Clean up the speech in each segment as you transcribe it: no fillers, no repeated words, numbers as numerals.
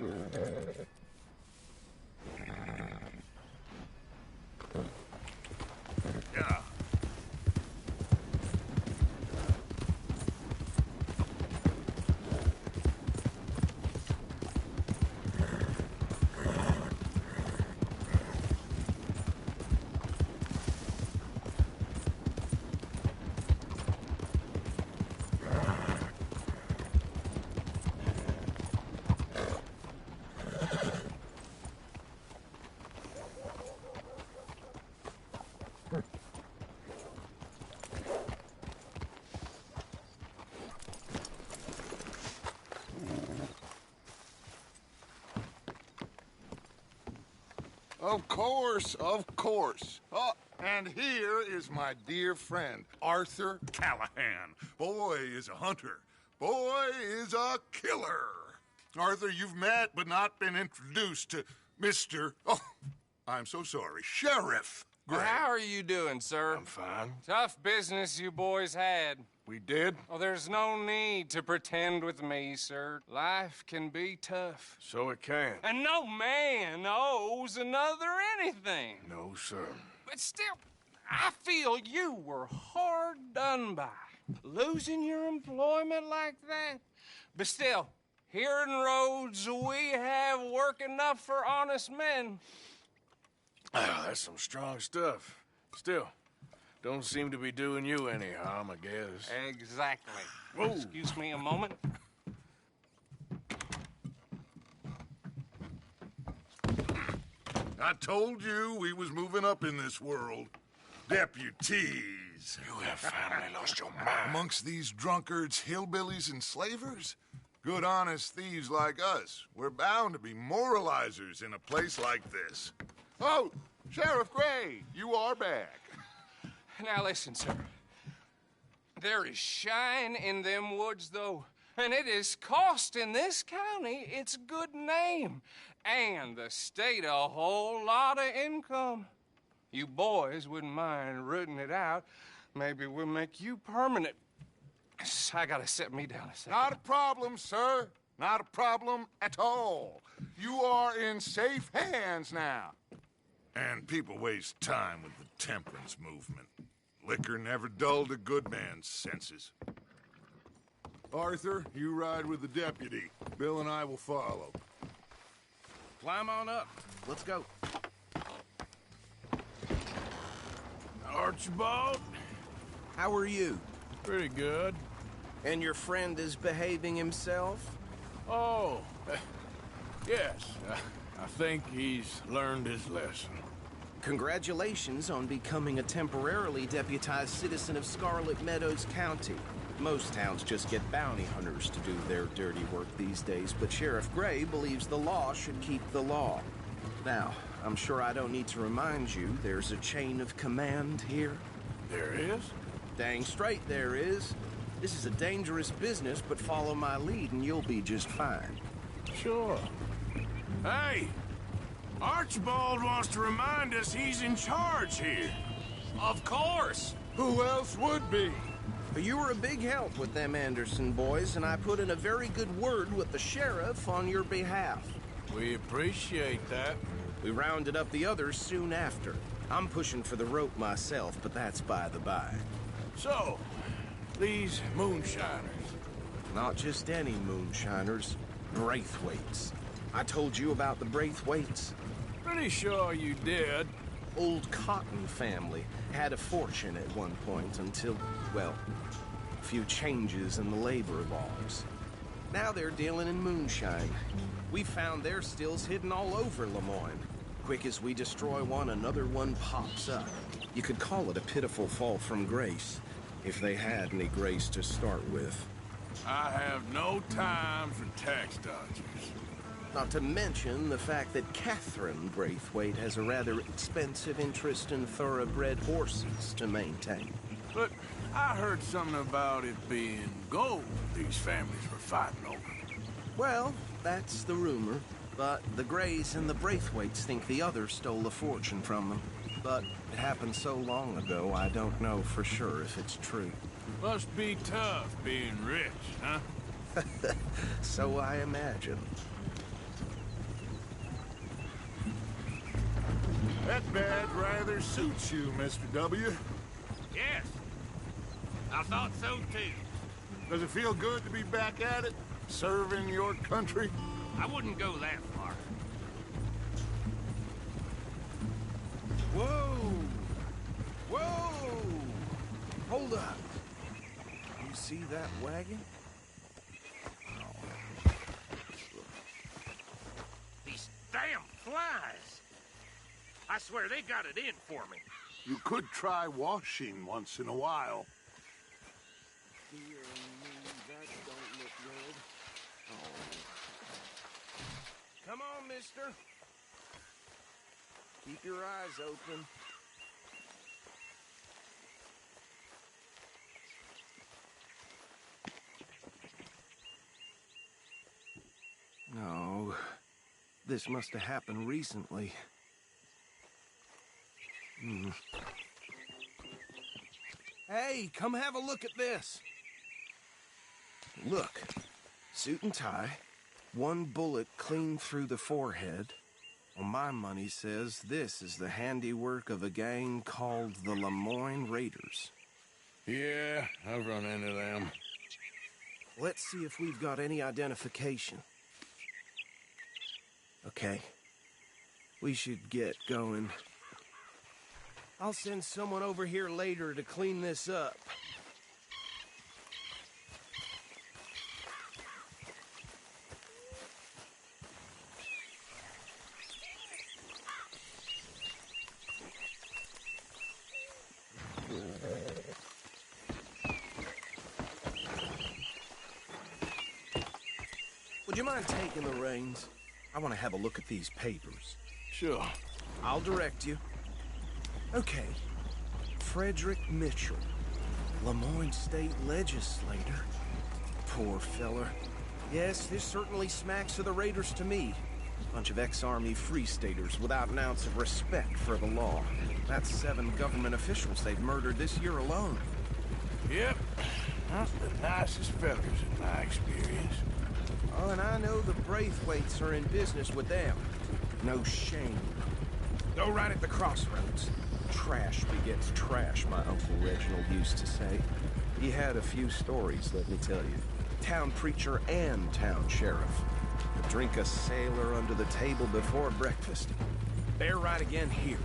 Yeah. Of course, of course. Oh, and here is my dear friend, Arthur Callahan. Boy is a hunter. Boy is a killer. Arthur, you've met but not been introduced to Mr. Oh, I'm so sorry, Sheriff Gray. How are you doing, sir? I'm fine. Tough business you boys had. We did? Oh, there's no need to pretend with me, sir. Life can be tough. So it can. And no man owes another anything. No, sir. But still, I feel you were hard done by. Losing your employment like that. But still, here in Rhodes, we have work enough for honest men. Oh, that's some strong stuff. Still, don't seem to be doing you any harm, I guess. Exactly. Whoa. Excuse me a moment. I told you we was moving up in this world. Deputies. You have finally lost your mind. Amongst these drunkards, hillbillies, and slavers? Good, honest thieves like us. We're bound to be moralizers in a place like this. Oh, Sheriff Gray, you are back. Now listen, sir. There is shine in them woods, though, and it is costing this county its good name and the state a whole lot of income. You boys wouldn't mind rooting it out. Maybe we'll make you permanent. I gotta set me down a second. Not a problem, sir. Not a problem at all. You are in safe hands now. And people waste time with the temperance movement. Liquor never dulled a good man's senses. Arthur, you ride with the deputy. Bill and I will follow. Climb on up. Let's go. Archibald? How are you? Pretty good. And your friend is behaving himself? Oh, yes. I think he's learned his lesson. Congratulations on becoming a temporarily deputized citizen of Scarlet Meadows County. Most towns just get bounty hunters to do their dirty work these days, but Sheriff Gray believes the law should keep the law. Now, I'm sure I don't need to remind you there's a chain of command here. There is? Dang straight there is. This is a dangerous business, but follow my lead and you'll be just fine. Sure. Hey! Archibald wants to remind us he's in charge here. Of course. Who else would be? You were a big help with them Anderson boys, and I put in a very good word with the sheriff on your behalf. We appreciate that. We rounded up the others soon after. I'm pushing for the rope myself, but that's by the by. So, these moonshiners. Not just any moonshiners, Braithwaites. I told you about the Braithwaites. Pretty sure you did. Old Cotton family had a fortune at one point until, well, a few changes in the labor laws. Now they're dealing in moonshine. We found their stills hidden all over Lemoyne. Quick as we destroy one, another one pops up. You could call it a pitiful fall from grace, if they had any grace to start with. I have no time for tax dodgers. Not to mention the fact that Catherine Braithwaite has a rather expensive interest in thoroughbred horses to maintain. But I heard something about it being gold these families were fighting over. Well, that's the rumor. But the Grays and the Braithwaites think the others stole a fortune from them. But it happened so long ago, I don't know for sure if it's true. Must be tough being rich, huh? So I imagine. That badge rather suits you, Mr. W. Yes. I thought so, too. Does it feel good to be back at it? Serving your country? I wouldn't go that far. Whoa! Whoa! Hold up. You see that wagon? These damn flies. I swear they got it in for me. You could try washing once in a while. Dear me, that don't look good. Oh. Come on, mister. Keep your eyes open. No. This must have happened recently. Hey, come have a look at this. Look. Suit and tie. One bullet clean through the forehead. Well, my money says this is the handiwork of a gang called the Lemoyne Raiders. Yeah, I've run into them. Let's see if we've got any identification. Okay. We should get going. I'll send someone over here later to clean this up. Would you mind taking the reins? I want to have a look at these papers. Sure. I'll direct you. Okay. Frederick Mitchell, Lemoyne State Legislator. Poor feller. Yes, this certainly smacks of the Raiders to me. Bunch of ex-Army Free Staters without an ounce of respect for the law. That's 7 government officials they've murdered this year alone. Yep. Not the nicest fellas in my experience. Oh, and I know the Braithwaites are in business with them. No shame. Go right at the crossroads. Trash begets trash, my Uncle Reginald used to say. He had a few stories, let me tell you. Town preacher and town sheriff. Could drink a sailor under the table before breakfast. Bear right again here.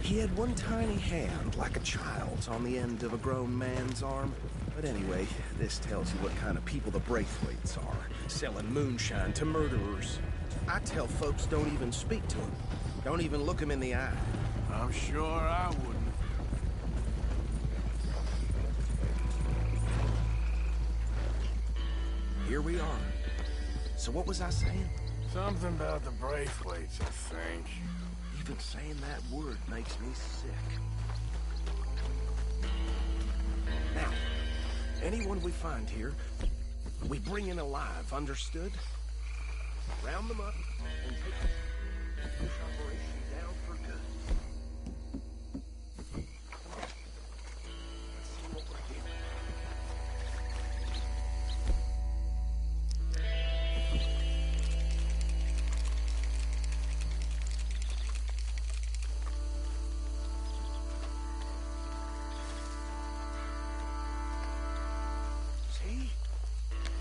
He had one tiny hand, like a child's, on the end of a grown man's arm. But anyway, this tells you what kind of people the Braithwaites are. Selling moonshine to murderers. I tell folks don't even speak to them. Don't even look them in the eye. I'm sure I wouldn't. Here we are. So what was I saying? Something about the Braithwaites, I think. Even saying that word makes me sick. Now, anyone we find here, we bring in alive, understood? Round them up and take the operation down for good. Come on. Let's see what we're doing.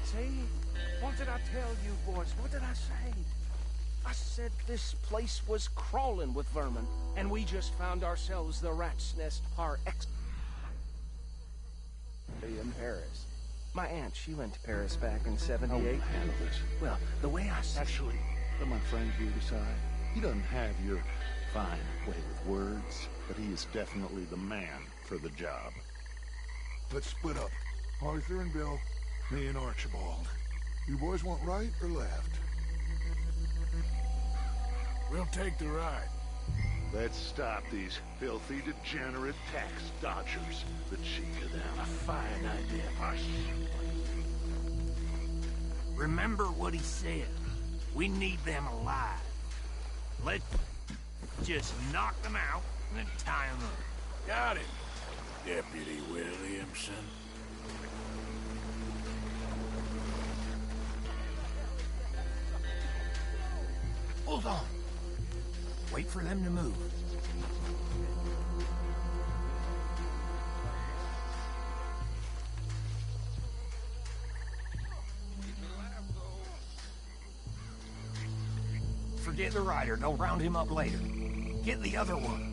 See? What did I tell you, boys? What did I say? I said this place was crawling with vermin, and we just found ourselves the rat's nest par excellence in Paris. My aunt, she went to Paris back in '78. Handle this. Well, the way I see Actually, let my friend here decide. He doesn't have your fine way with words, but he is definitely the man for the job. Let's split up. Arthur and Bill, me and Archibald. You boys want right or left? We'll take the ride. Let's stop these filthy, degenerate tax dodgers. The cheek of them. A fine idea, Marcy. Remember what he said. We need them alive. Let's just knock them out and then tie them up. Got it, Deputy Williamson. Hold on. Wait for them to move. forget the rider. Don't round him up later. Get the other one.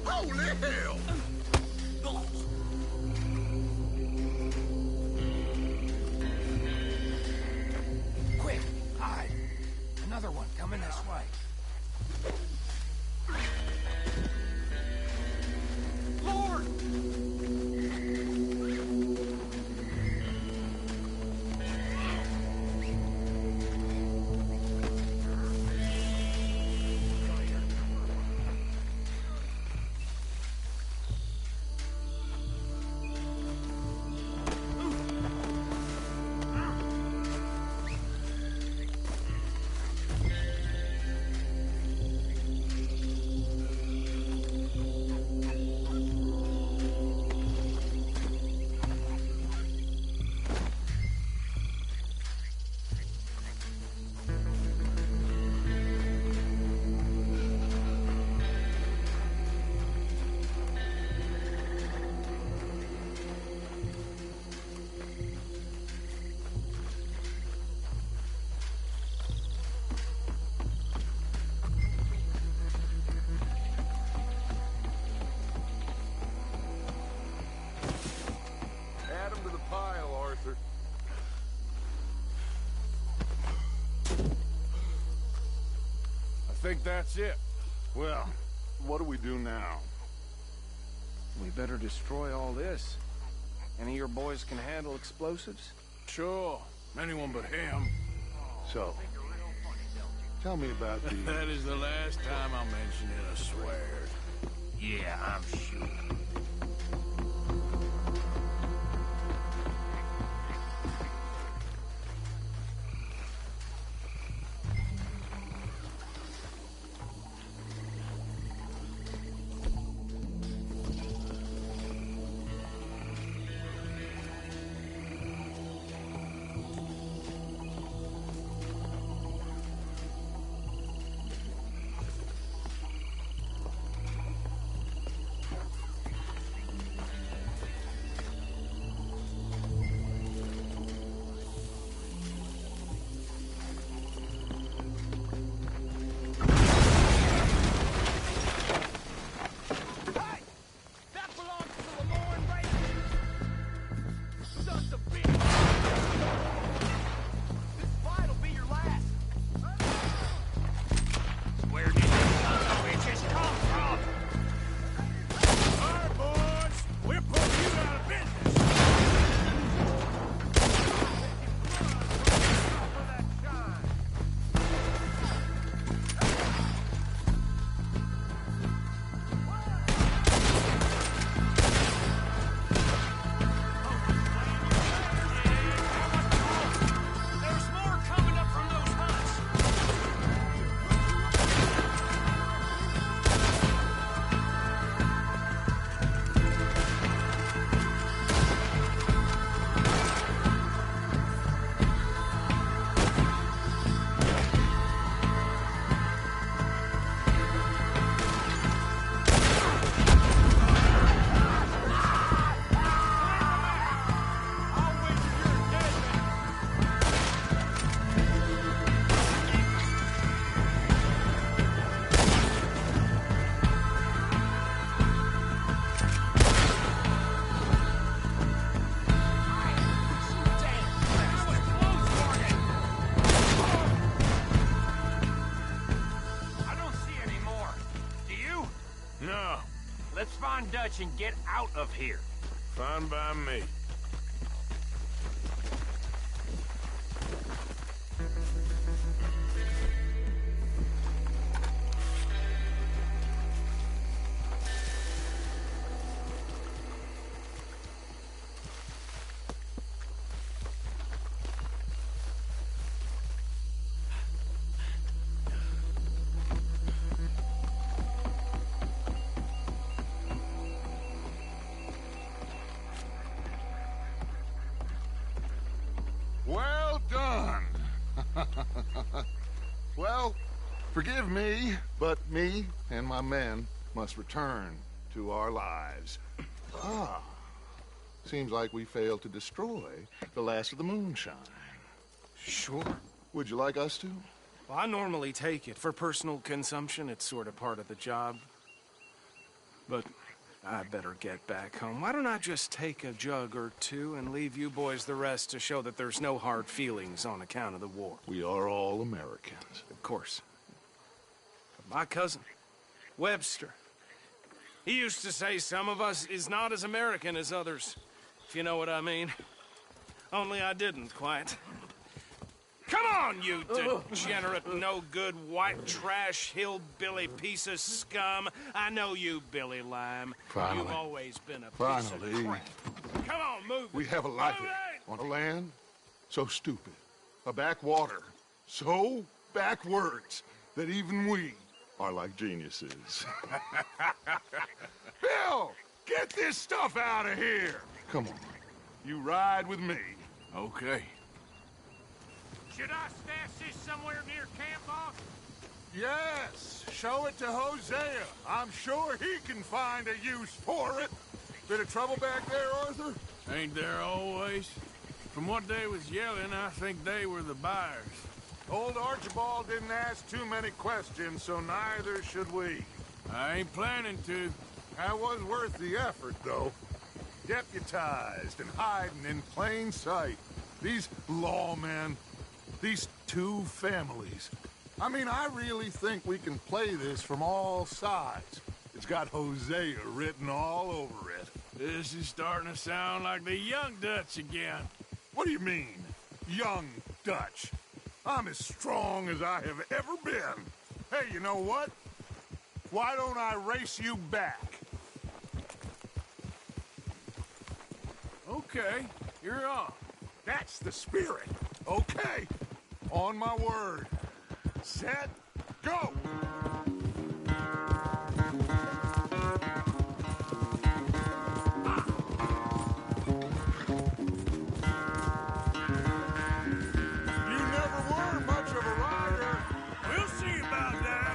Holy hell! Quick, hide. Another one coming this way. Lord! Add him to the pile, Arthur. I think that's it. Well, what do we do now? We better destroy all this. Any of your boys can handle explosives? Sure. Anyone but him. So, tell me about the... That is the last time I'll mention it, I swear. Yeah, I'm sure. Let's find Dutch and get out of here. Fine by me. Well, forgive me, but me and my men must return to our lives. Ah. Seems like we failed to destroy the last of the moonshine. Sure. Would you like us to? Well, I normally take it. For personal consumption, it's sort of part of the job. But I better get back home. Why don't I just take a jug or two and leave you boys the rest to show that there's no hard feelings on account of the war? We are all Americans. Of course. But my cousin, Webster, he used to say some of us is not as American as others, if you know what I mean. Only I didn't quite. Come on, you degenerate, no-good, white trash, hillbilly piece of scum. I know you, Billy Lime. Finally. You've always been a piece of crap. Come on, move it. We have a life Move it! on a land so stupid, a backwater so backwards that even we are like geniuses. Bill, get this stuff out of here. Come on, you ride with me. Okay. Should I stash this somewhere near camp, boss? Yes, show it to Hosea. I'm sure he can find a use for it. Bit of trouble back there, Arthur? Ain't there always? From what they was yelling, I think they were the buyers. Old Archibald didn't ask too many questions, so neither should we. I ain't planning to. That was worth the effort, though. Deputized and hiding in plain sight. These lawmen, these two families. I mean, I really think we can play this from all sides. It's got Hosea written all over it. This is starting to sound like the Young Dutch again. What do you mean, young Dutch? I'm as strong as I have ever been. Hey, you know what? Why don't I race you back? Okay, you're on. That's the spirit. Okay. On my word. Set, go! You never were much of a rider. We'll see about that.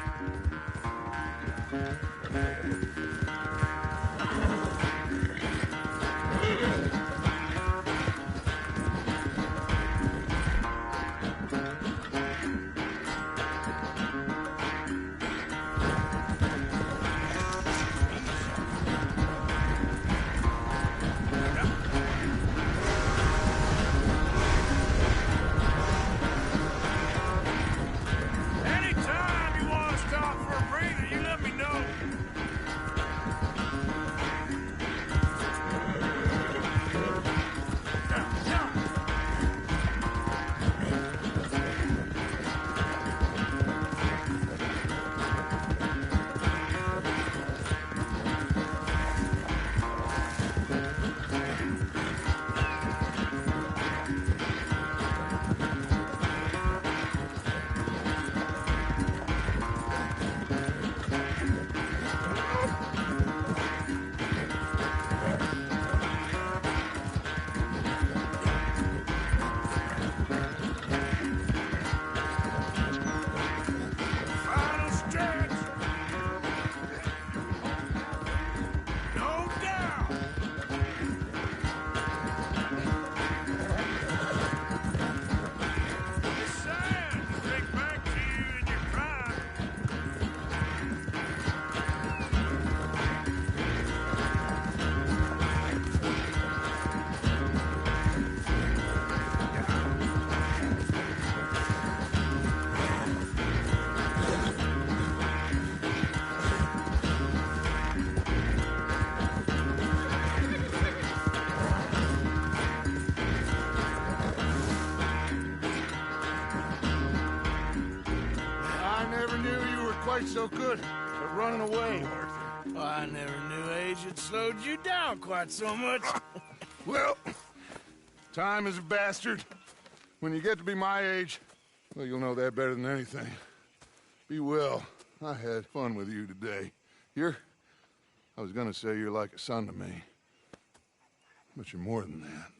Anytime you want to stop for a breather, you let me know. Final stretch. No doubt. It's sad to think back to you in your prime. I never knew you were quite so good at running away, Arthur. I never knew age had slowed you down quite so much. Well, time is a bastard. When you get to be my age, well, you'll know that better than anything. Be well. I had fun with you today. I was gonna say you're like a son to me. But you're more than that.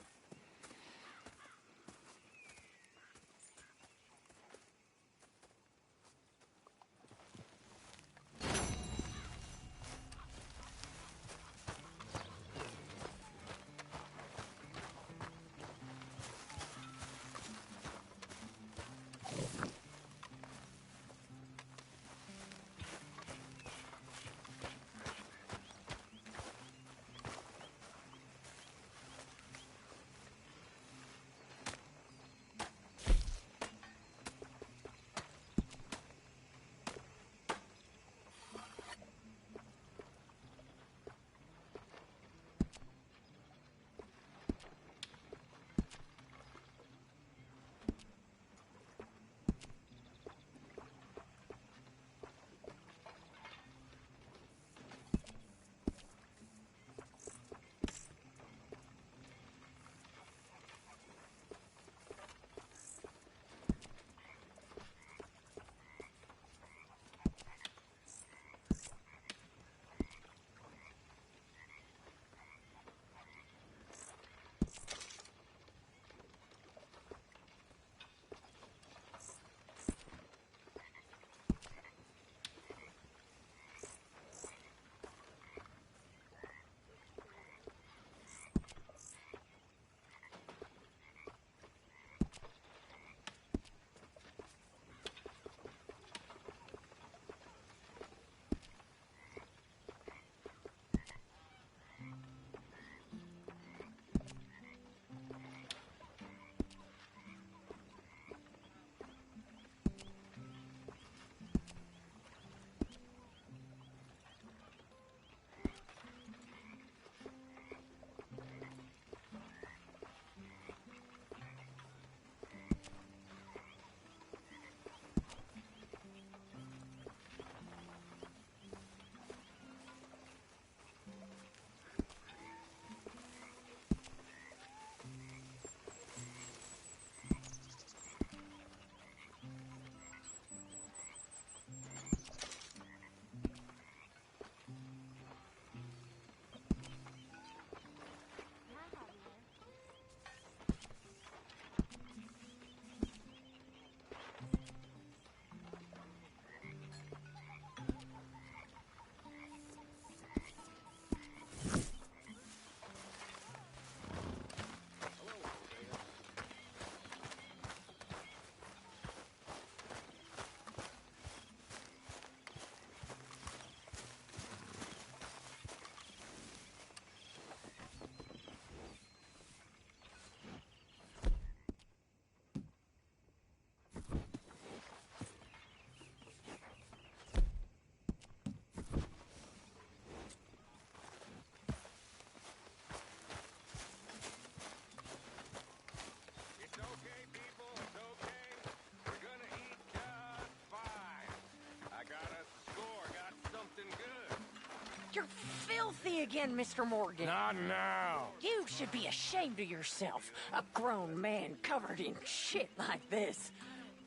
me again, Mr. Morgan. Not now. You should be ashamed of yourself. A grown man covered in shit like this.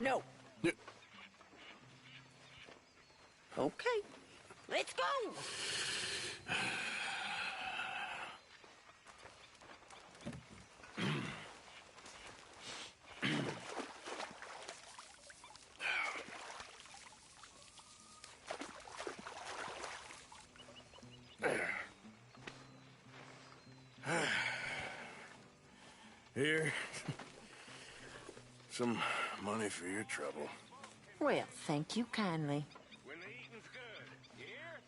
No. Okay. Let's go. Here. Some money for your trouble. Well, thank you kindly. When the eating's good, you hear?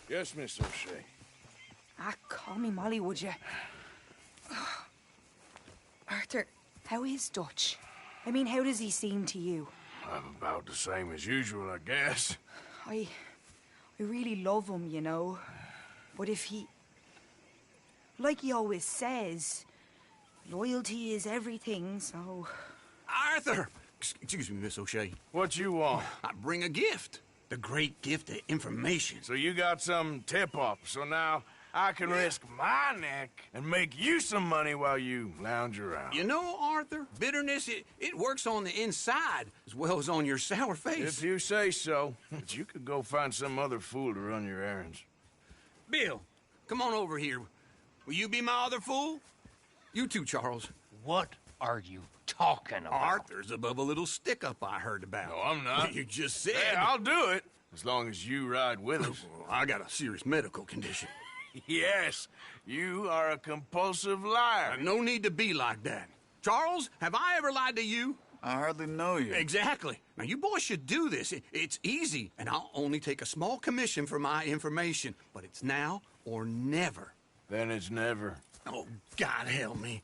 Yes, Miss O'Shea. Ah, call me Molly, would you? Arthur, how is Dutch? I mean, how does he seem to you? I'm about the same as usual, I guess. I really love him, you know. But if he... Like he always says, loyalty is everything, so... Arthur! Excuse me, Miss O'Shea. What you want? I bring a gift. The great gift of information. So you got some tip-off, so now I can risk my neck and make you some money while you lounge around. You know, Arthur, bitterness, it works on the inside as well as on your sour face. If you say so. But you could go find some other fool to run your errands. Bill, come on over here. Will you be my other fool? You too, Charles. What are you talking about? Arthur's above a little stick-up I heard about. No, I'm not. You just said... Yeah, I'll do it, as long as you ride with us. I got a serious medical condition. Yes, you are a compulsive liar. No need to be like that. Charles, have I ever lied to you? I hardly know you. Exactly. Now, you boys should do this. It's easy, and I'll only take a small commission for my information. But it's now or never. Then it's never. Oh, God help me.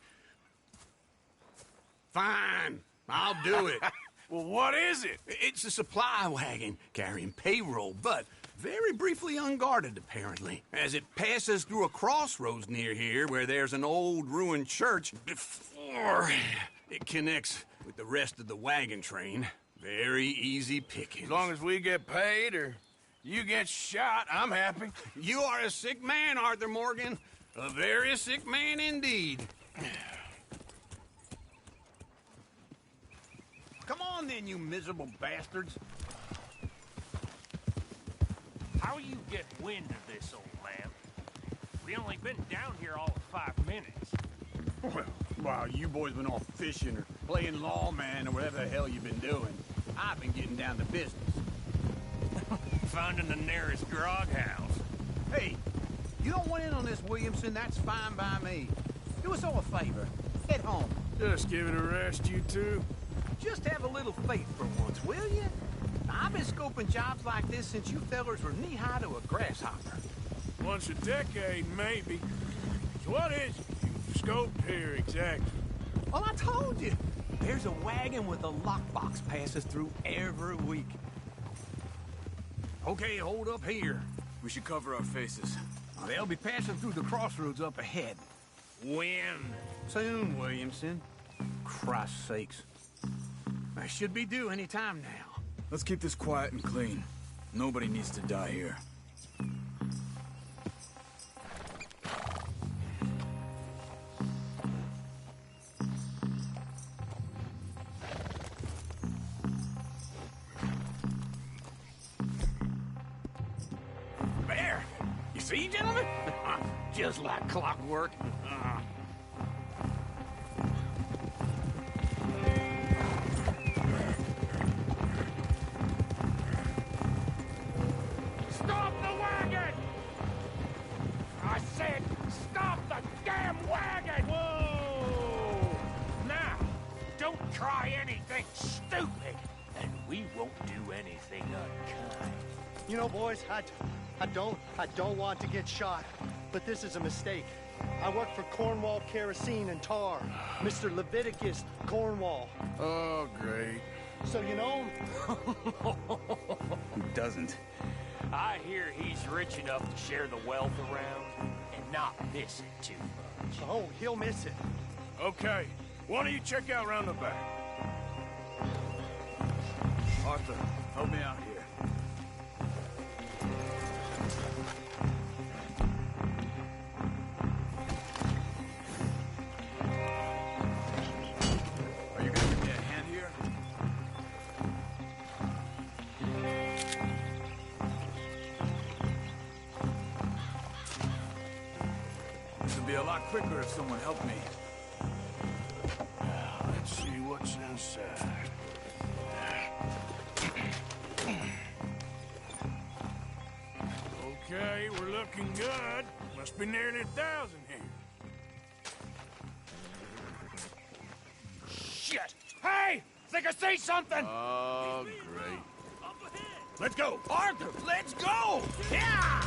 Fine. I'll do it. Well, what is it? It's a supply wagon carrying payroll, but very briefly unguarded, apparently. As it passes through a crossroads near here where there's an old ruined church before it connects with the rest of the wagon train. Very easy pickings. As long as we get paid or you get shot, I'm happy. You are a sick man, Arthur Morgan. A very sick man indeed. Come on then, you miserable bastards. How you get wind of this, old man? We only been down here all of 5 minutes. Well, while you boys been off fishing or playing lawman or whatever the hell you've been doing, I've been getting down to business. Finding the nearest grog house. Hey, you don't want in on this, Williamson, that's fine by me. Do us all a favor. Head home. Just give it a rest, you two. Just have a little faith for once, will you? I've been scoping jobs like this since you fellers were knee-high to a grasshopper. Once a decade, maybe. So what is it you've scoped here exactly? Well, I told you. There's a wagon with a lockbox passes through every week. Okay, hold up here. We should cover our faces. They'll be passing through the crossroads up ahead. When? Soon, Williamson. Christ's sakes. I should be due any time now. Let's keep this quiet and clean. Nobody needs to die here. There! You see, gentlemen? Just like clockwork. Stop the wagon! I said, stop the damn wagon! Whoa! Now, don't try anything stupid, and we won't do anything unkind. You know, boys, I don't want to get shot, but this is a mistake. I work for Cornwall Kerosene and Tar, Mr. Leviticus Cornwall. Oh, great. So you know him? Who doesn't? I hear he's rich enough to share the wealth around and not miss it too much. Oh, he'll miss it. Okay, why don't you check out round the back? Arthur, help me out here. Are you gonna give me a hand here? This would be a lot quicker if someone helped me. Let's see what's inside. Okay, we're looking good. Must be nearly 1,000 here. Shit! Hey! Think I see something! Oh, great. Let's go! Arthur, let's go! Yeah!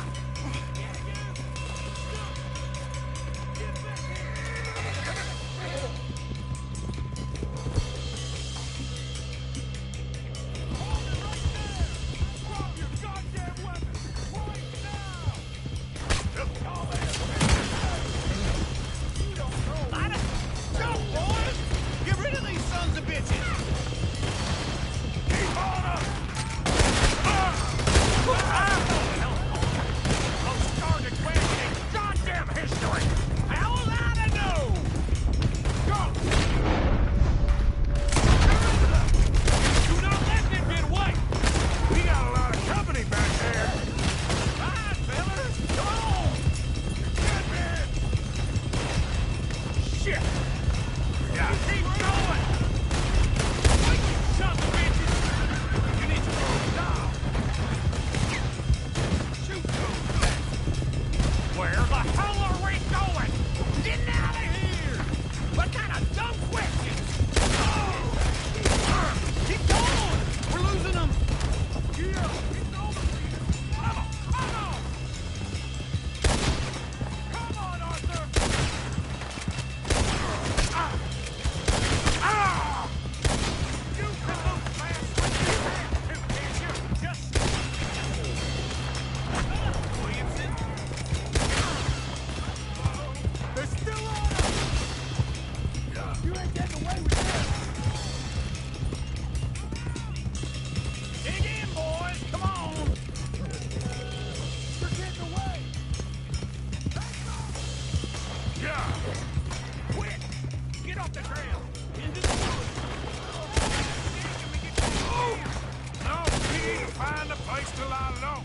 Find a place to lie low.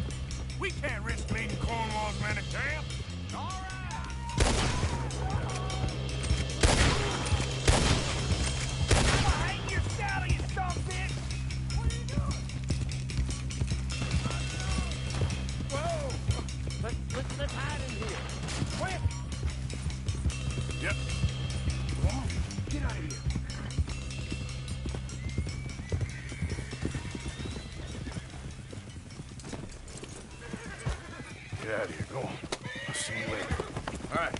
We can't risk leading Cornwall's men to camp. All right. Let's hide in here. Quick! Yep. Come on, get out of here. Get out of here, go on. I'll see you later. All right,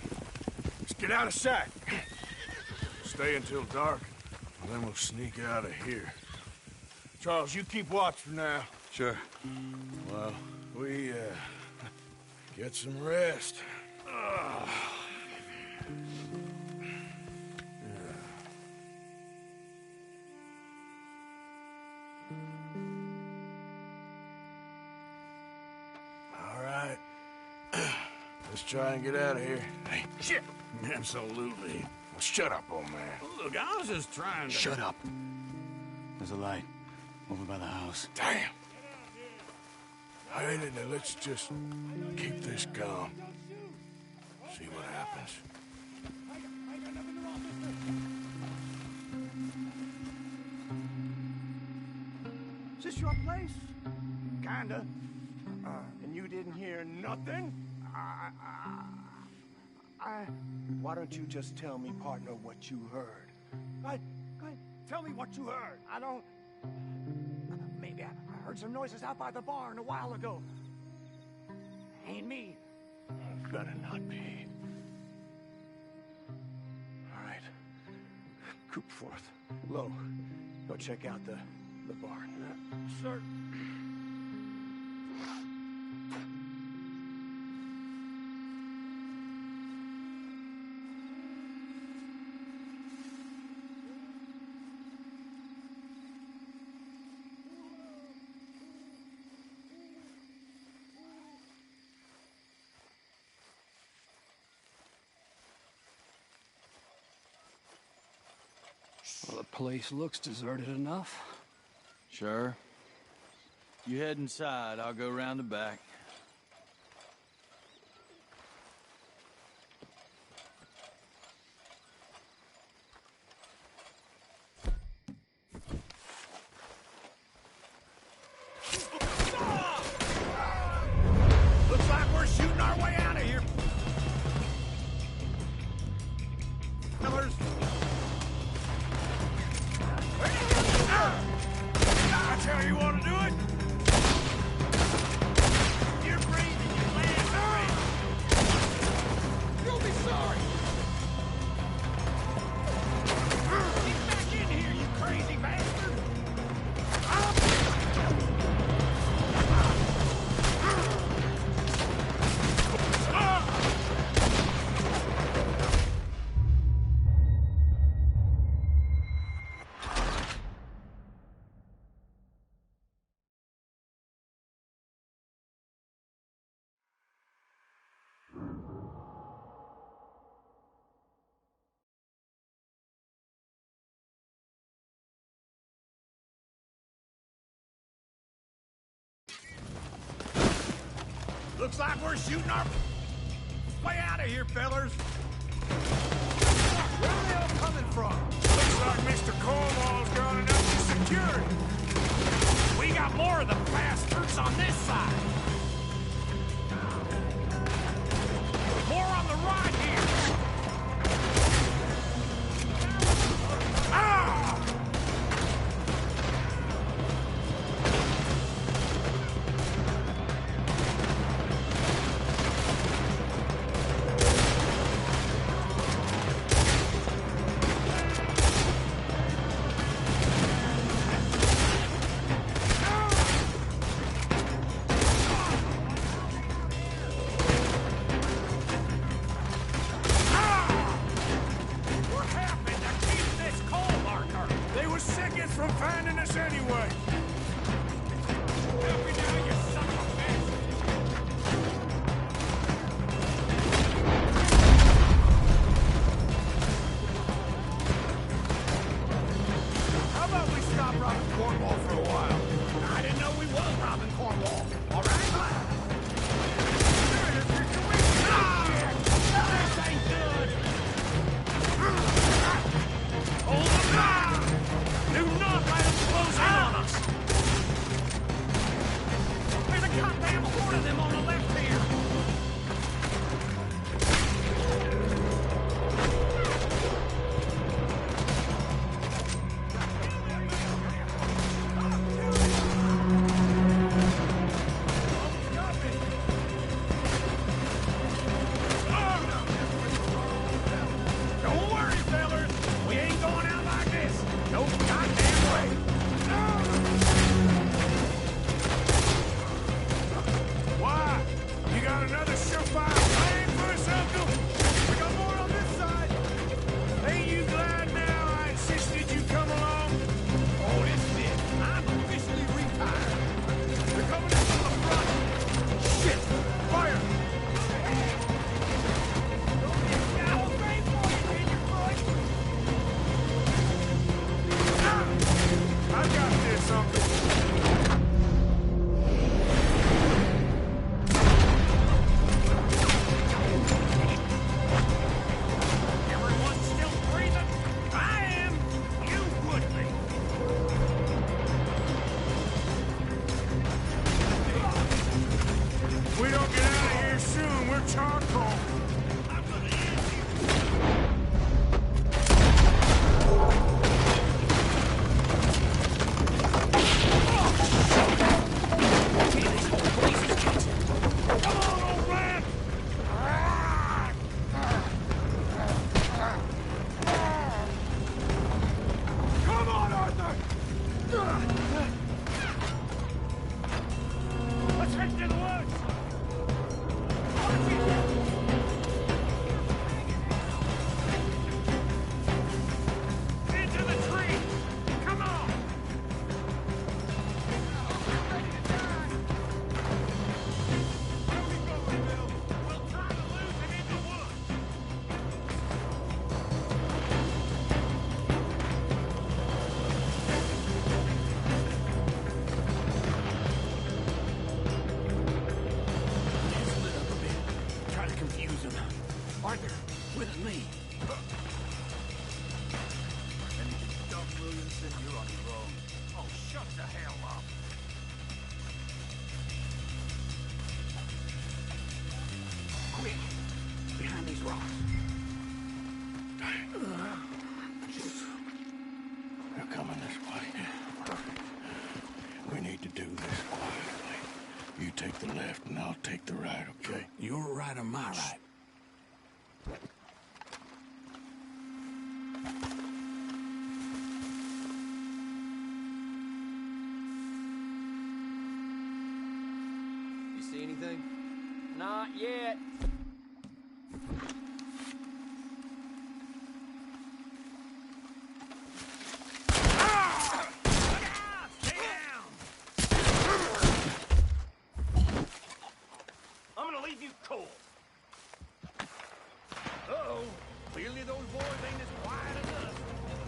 let's get out of sight. Stay until dark, and then we'll sneak out of here. Charles, you keep watch for now. Sure. Well, we, get some rest. All right. Let's try and get out of here. Hey, shit! Absolutely. Well, shut up, old man. Look, I was just trying to... Shut up. There's a light over by the house. Damn. All right, now let's just keep this calm. See what happens. Is this your place? Kinda. And you didn't hear nothing? Why don't you just tell me, partner, what you heard? Go ahead. Tell me what you heard. I don't... Maybe I heard some noises out by the barn a while ago. Ain't me. Better not be. All right. Group forth. Low. Go check out the barn. Sir. Well, the place looks deserted enough. Sure. You head inside, I'll go round the back. Looks like we're shooting our way out of here. Killers. That's how you want to do it? You're breathing, you land free. You'll be sorry. Get back in here, you crazy bastard. Looks like we're shooting our way out of here, fellers. Where are they all coming from? Looks like Mr. Cornwall's got enough security. We got more of the bastards on this side. More on the right here. Ah! No goddamn way! Why? You got another surefire plan for us, Uncle? We got more on this side. Ain't you glad now I insisted you come along? Oh, this is it. I'm officially retired. They're coming in from the front. Shit! Fire! I got this, Uncle. Everyone's still breathing? I am. You would be. If we don't get out of here soon, we're charcoal. I'm gonna end you. Come on, old man! Come on, Arthur! Let's head to the woods. Into the trees. Come on. Where we going, Bill? We'll try to lose him in the woods. Split up a bit. Try to confuse him. Arthur, with me. And you can dump Williamson, you're on your own. Oh, shut the hell up. Quick, behind these rocks. They're coming this way. We need to do this quietly. You take the left and I'll take the right, okay? Your right or my right? You see anything? Not yet. Stay down! I'm gonna leave you cold. Uh-oh. Clearly those boys ain't as quiet as us.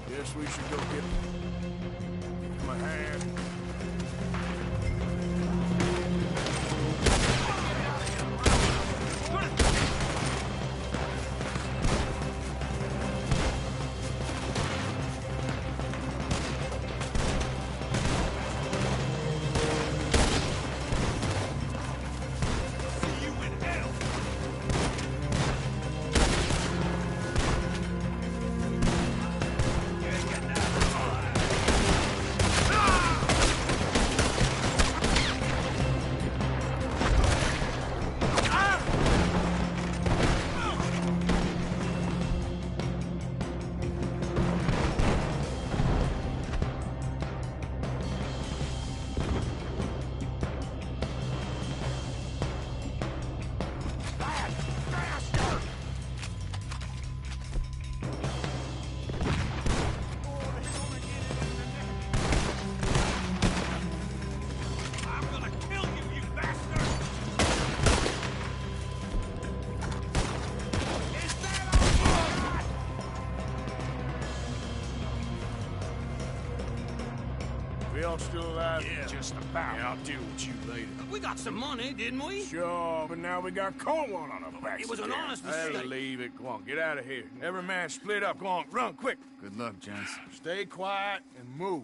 Guess we should go get him a hand. See you in hell. I'm gonna kill you, you bastard! Is that all you got? We all still alive? Yeah, Just about. Yeah, I'll deal with you later. We got some money, didn't we? Sure, but now we got Cornwall on our backs. It was an again. honest Hey, mistake. leave it. Go on, get out of here. Every man split up. Go on, run, quick. Good luck, gents. Stay quiet and move.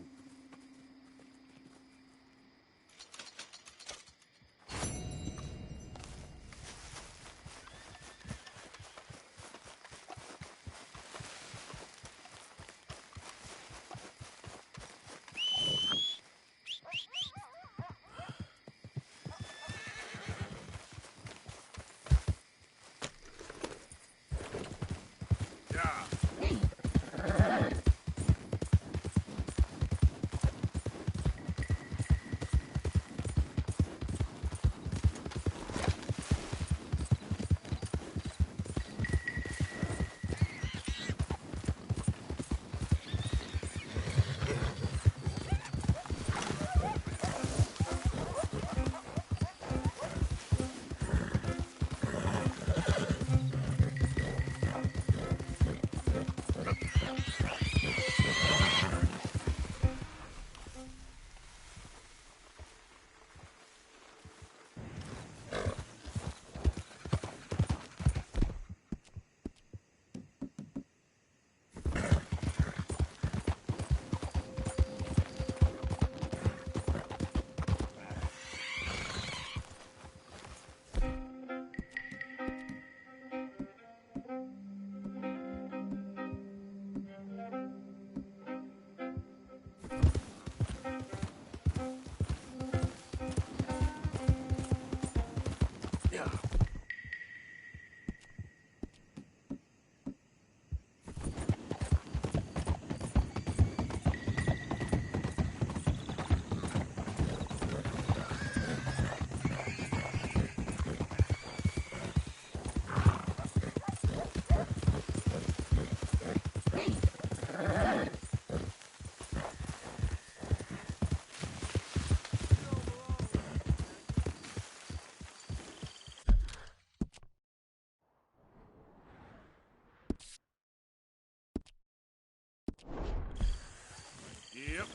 Yep.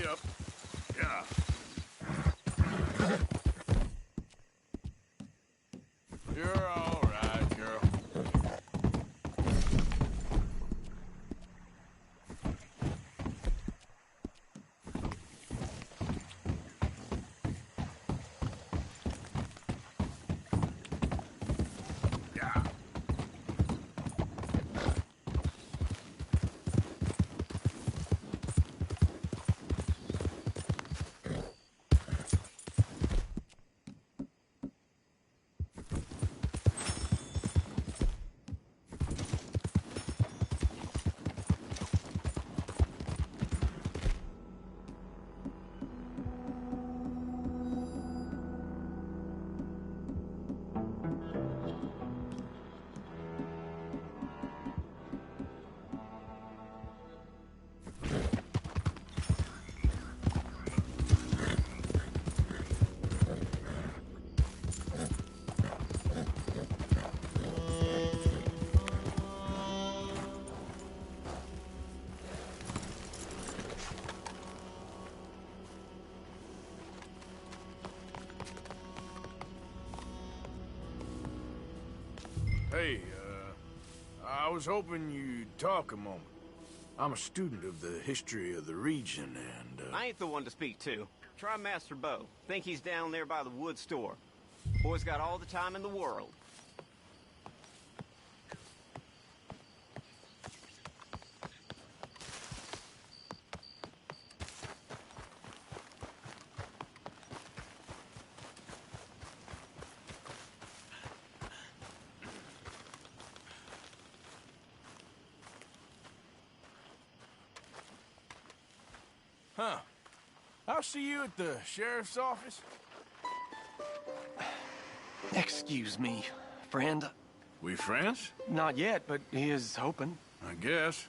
Yep. Yeah. You're all right, girl. Yeah. Hey, I was hoping you'd talk a moment. I'm a student of the history of the region, and, I ain't the one to speak to. Try Master Bo. Think he's down there by the wood store. Boy's got all the time in the world. Huh. I'll see you at the sheriff's office. Excuse me, friend. We friends? Not yet, but he is hoping. I guess.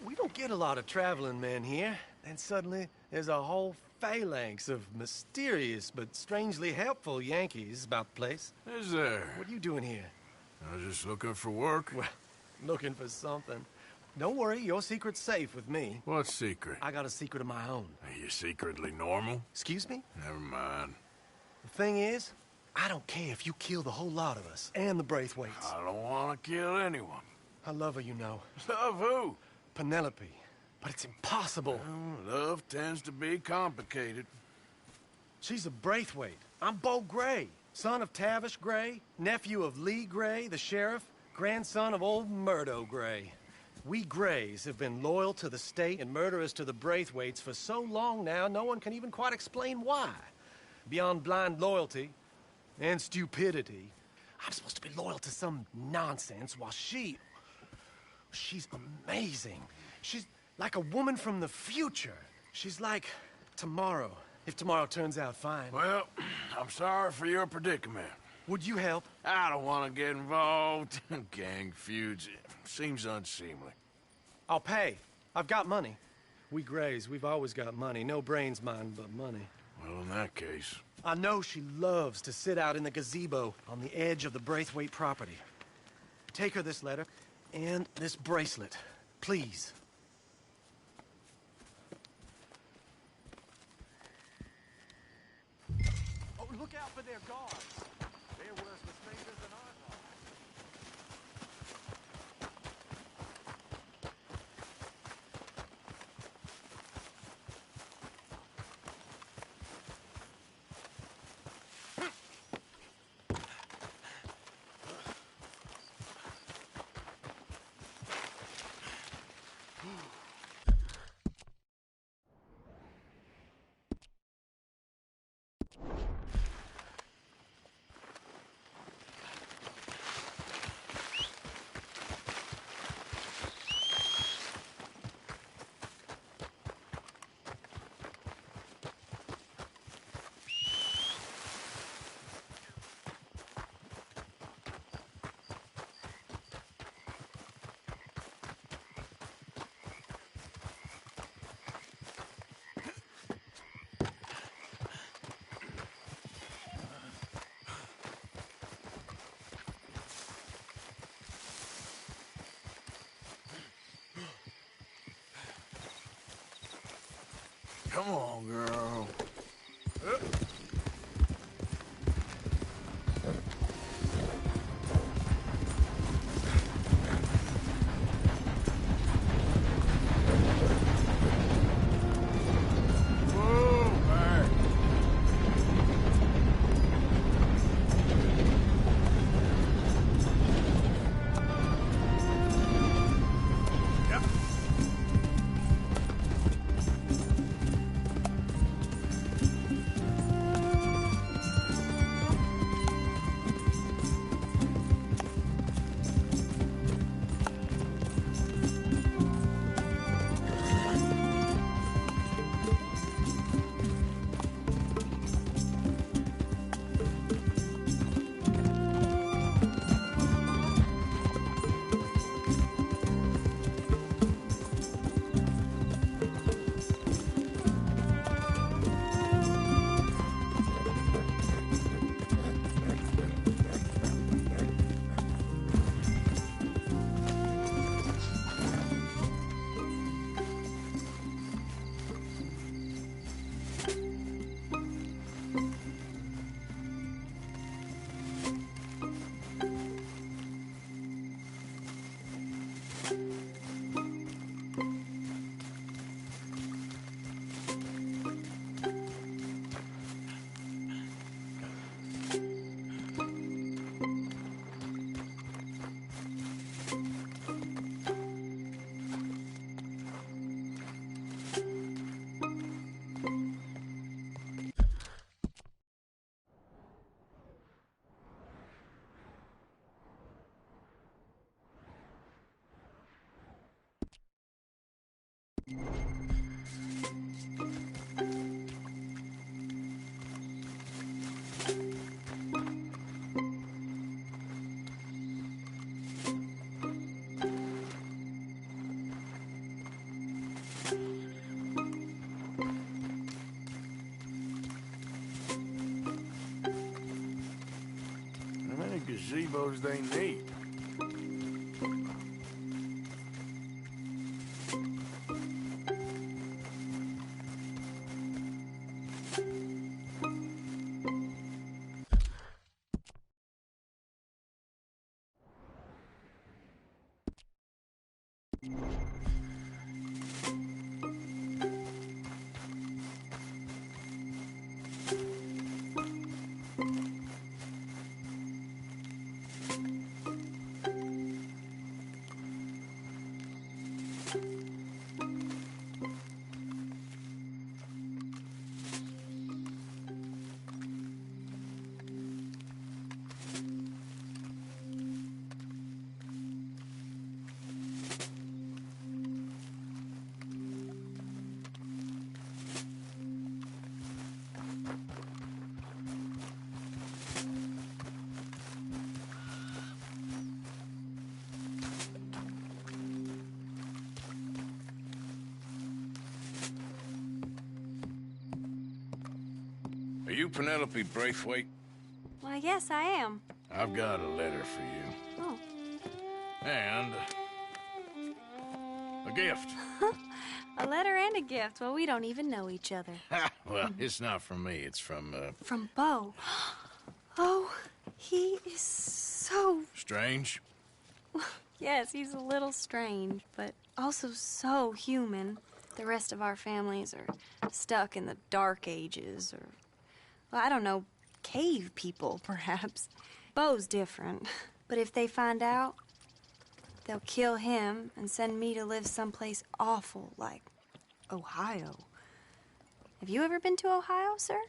We don't get a lot of traveling men here, and suddenly there's a whole phalanx of mysterious but strangely helpful Yankees about the place. Is there? What are you doing here? I was just looking for work. Well, looking for something. Don't worry, your secret's safe with me. What secret? I got a secret of my own. Are you secretly normal? Excuse me? Never mind. The thing is, I don't care if you kill the whole lot of us, and the Braithwaites. I don't want to kill anyone. I love her, you know. Love who? Penelope. But it's impossible. Well, love tends to be complicated. She's a Braithwaite. I'm Bo Gray, son of Tavish Gray, nephew of Lee Gray, the sheriff, grandson of old Murdo Gray. We Grays have been loyal to the state and murderous to the Braithwaites for so long now, no one can even quite explain why. Beyond blind loyalty and stupidity, I'm supposed to be loyal to some nonsense while she's amazing. She's like a woman from the future. She's like tomorrow, if tomorrow turns out fine. Well, I'm sorry for your predicament. Would you help? I don't want to get involved in gang feuds. Seems unseemly. I'll pay. I've got money. We Grays, we've always got money. No brains, mind, but money. Well, in that case... I know she loves to sit out in the gazebo on the edge of the Braithwaite property. Take her this letter and this bracelet, please. Oh, look out for their guards. They're worse with strangers than ours are. Come on, girl. How many gazebos they need? Are you Penelope Braithwaite? Why, yes, I am. I've got a letter for you. Oh. And a gift. A letter and a gift. Well, we don't even know each other. Well, it's not from me. It's from, From Bo. Oh, he is so... Strange? Yes, he's a little strange, but also so human. The rest of our families are stuck in the Dark Ages, or, well, I don't know, cave people, perhaps. Bo's different, but if they find out, they'll kill him and send me to live someplace awful like Ohio. Have you ever been to Ohio, sir?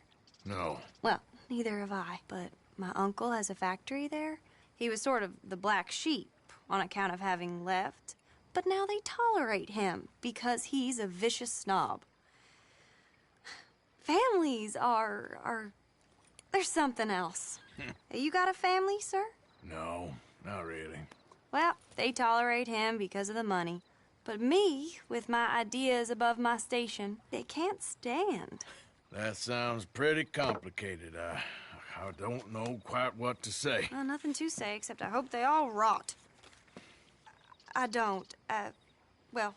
No. Well, neither have I, but my uncle has a factory there. He was sort of the black sheep on account of having left, but now they tolerate him because he's a vicious snob. Families are there's something else. You got a family, sir? No, not really. Well, they tolerate him because of the money. But me, with my ideas above my station, they can't stand. That sounds pretty complicated. I don't know quite what to say. Well, nothing to say, except I hope they all rot. I don't, well,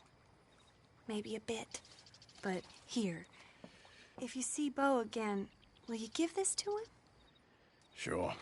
maybe a bit. But here, If you see Bo again, will you give this to him? Sure.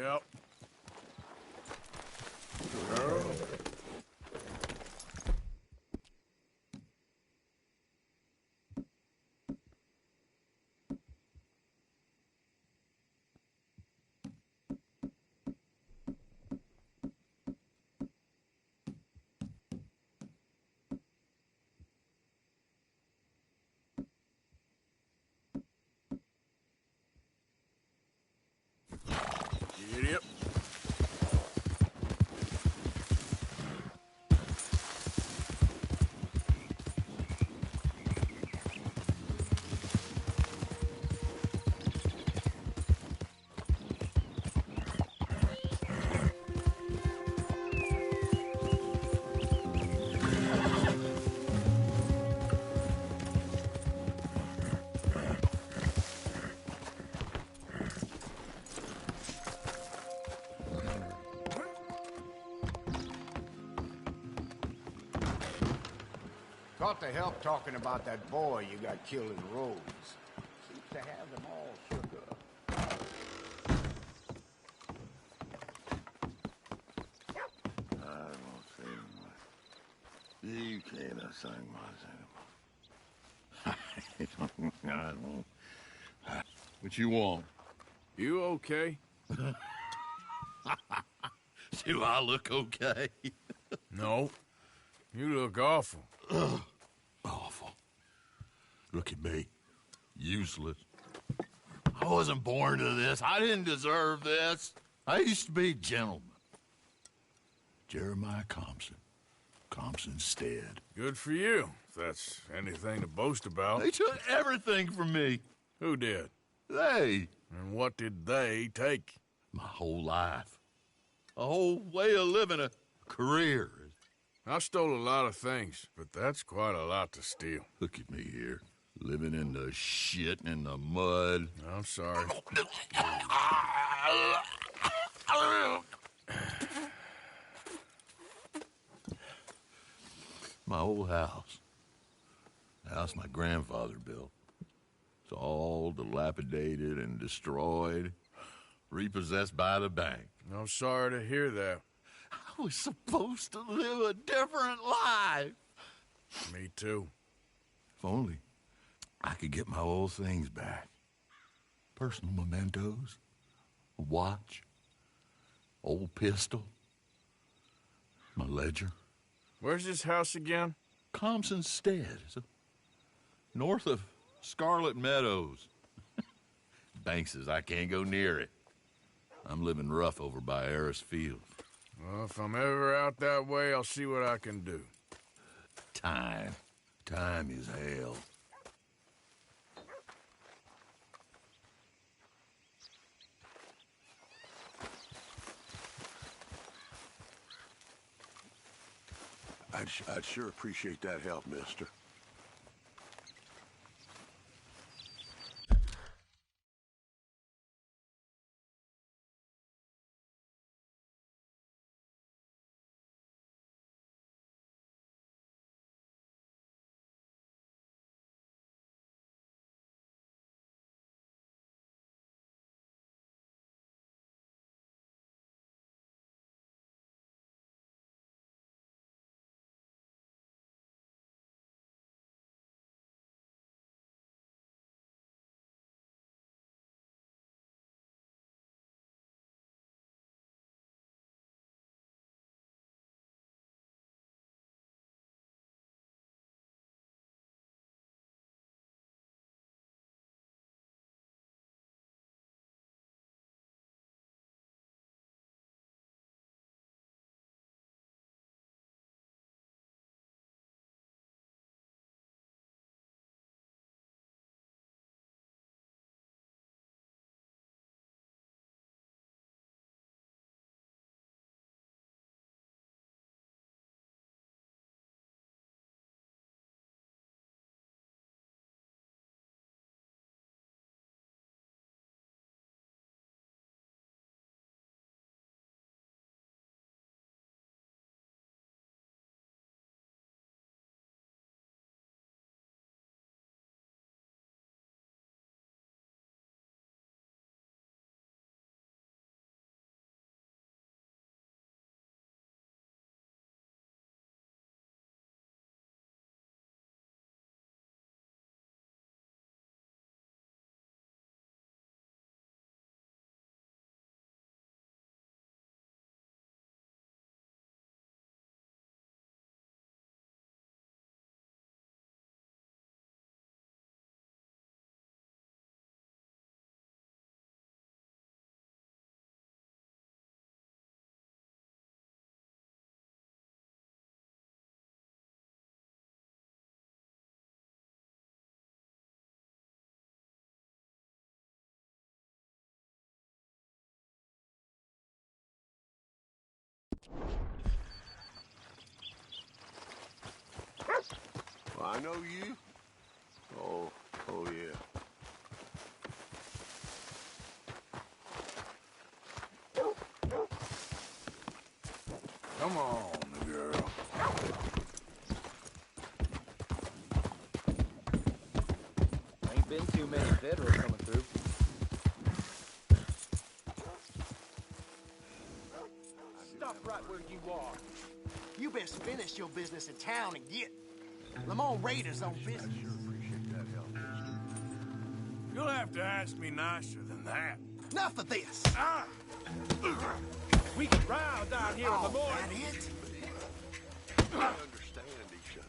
Yep. Girl. Idiot. Thought to help talking about that boy you got killed in the roads. Seems to have them all shook up. I won't say much. You can't say much anymore. I don't. What you want? You okay? Do I look okay? No. You look awful. Awful. Look at me. Useless. I wasn't born to this. I didn't deserve this. I used to be a gentleman. Jeremiah Compson. Compson's dead. Good for you. that's anything to boast about. They took everything from me. Who did? They. And what did they take? My whole life. A whole way of living, a career. I stole a lot of things, but that's quite a lot to steal. Look at me here, living in the shit and the mud. I'm sorry. My old house. The house my grandfather built. It's all dilapidated and destroyed, repossessed by the bank. I'm sorry to hear that. I was supposed to live a different life. Me too. If only I could get my old things back. Personal mementos, a watch, old pistol, my ledger. Where's this house again? Compson Stead, north of Scarlet Meadows. Bank says I can't go near it. I'm living rough over by Harris Field. Well, if I'm ever out that way, I'll see what I can do. Time. Time is hell. I'd sure appreciate that help, mister. Well, I know you. Oh yeah. Come on, girl. Ain't been too many federals coming through. Stop right where you are. You best finish your business in town and get Lamont Raiders on business. I sure appreciate that help, mister. You'll have to ask me nicer than that. Enough of this. Ah! We can row down here in the morning. That it? I understand each other.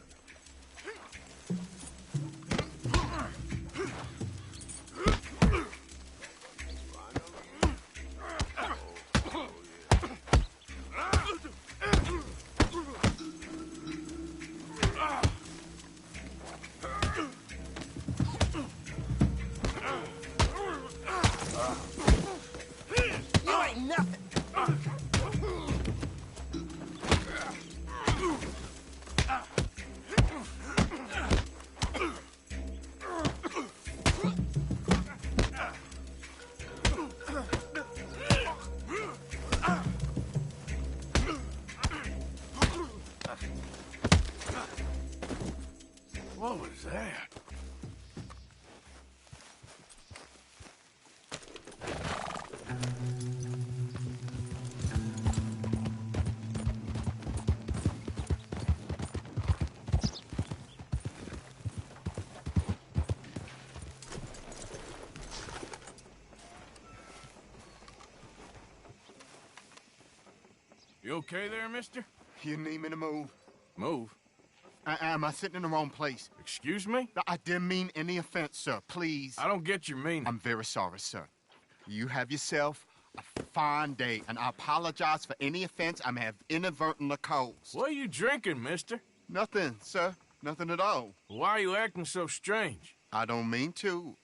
You okay there, mister? You need me to move? Move? Am I sitting in the wrong place? Excuse me? I didn't mean any offense, sir. Please. I don't get your meaning. I'm very sorry, sir. You have yourself a fine day, and I apologize for any offense I may have inadvertently caused. What are you drinking, mister? Nothing, sir. Nothing at all. Why are you acting so strange? I don't mean to.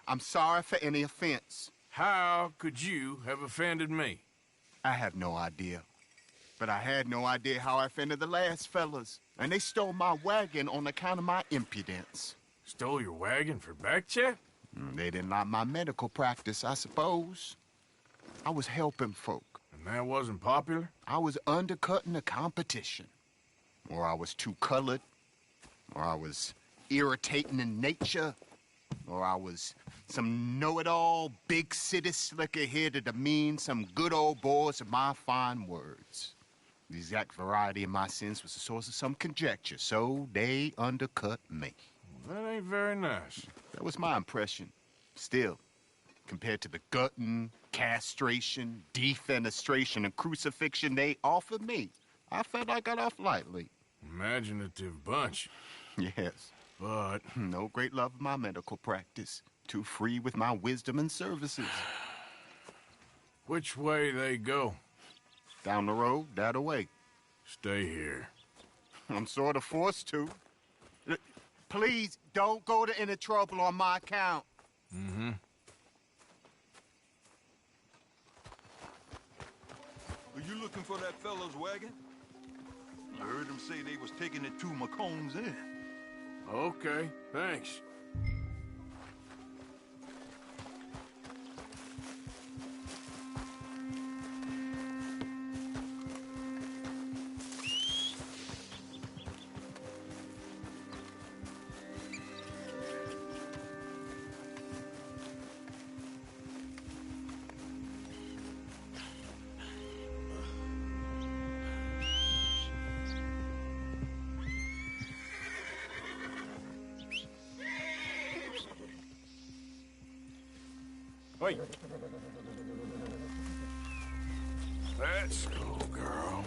I'm sorry for any offense. How could you have offended me? I have no idea. But I had no idea how I offended the last fellas. And they stole my wagon on account of my impudence. Stole your wagon for back check? They didn't like my medical practice, I suppose. I was helping folk. And that wasn't popular? I was undercutting the competition. Or I was too colored. Or I was irritating in nature. Or I was some know-it-all, big city slicker here to demean some good old boys of my fine words. The exact variety of my sins was the source of some conjecture, so they undercut me. Well, that ain't very nice. That was my impression. Still, compared to the gutting, castration, defenestration, and crucifixion they offered me, I felt I got off lightly. Imaginative bunch. Yes. But no great love of my medical practice. Too free with my wisdom and services. Which way they go? Down the road, that away. Stay here. I'm sort of forced to. Please, don't go to any trouble on my account. Mm-hmm. Are you looking for that fellow's wagon? I heard him say they was taking it to McComb's Inn. Okay, thanks. Wait. Let's go, girl.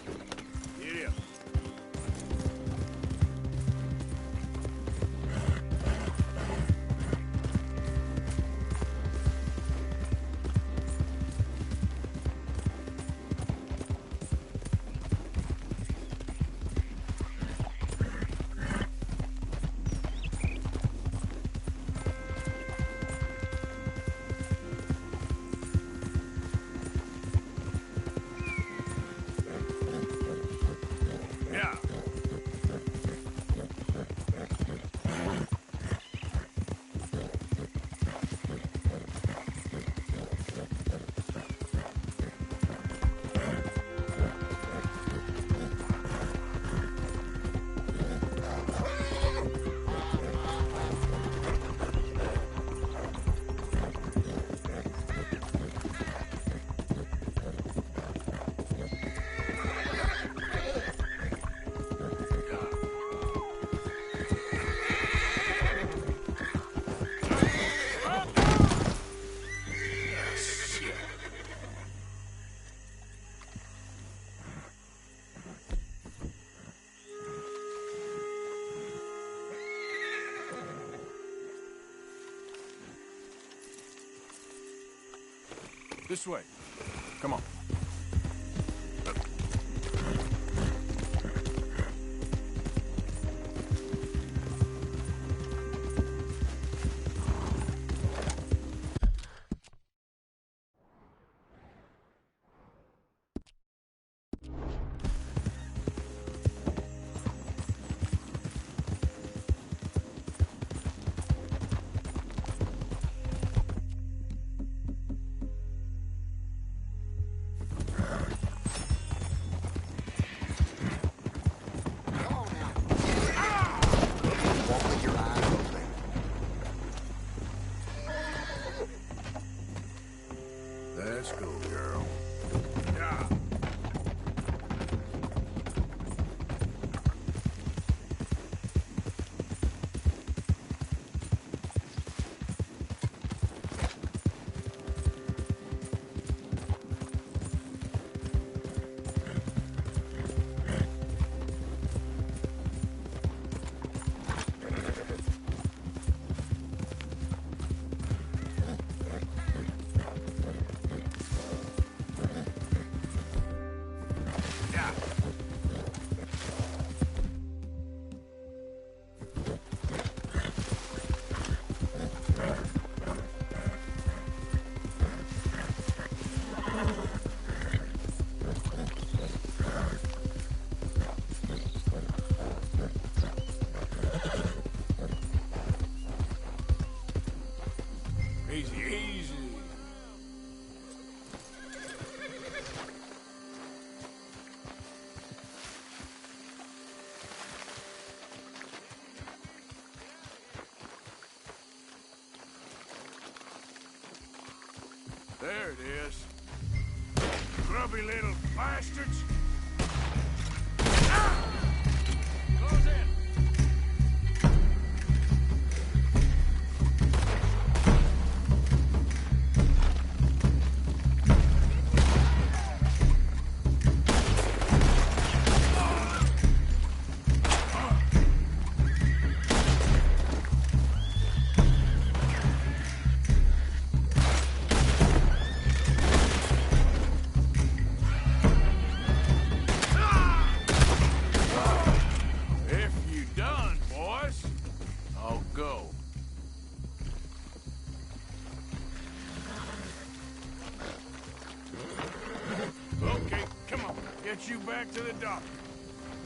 Yeah. This way. Come on. Let's go, girl. Yeah. There it is. Grubby little bastards. Close in. Go. Okay, come on. Get you back to the dock.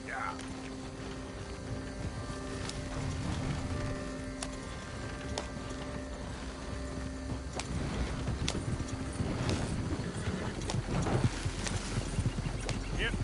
Yeah. Yep.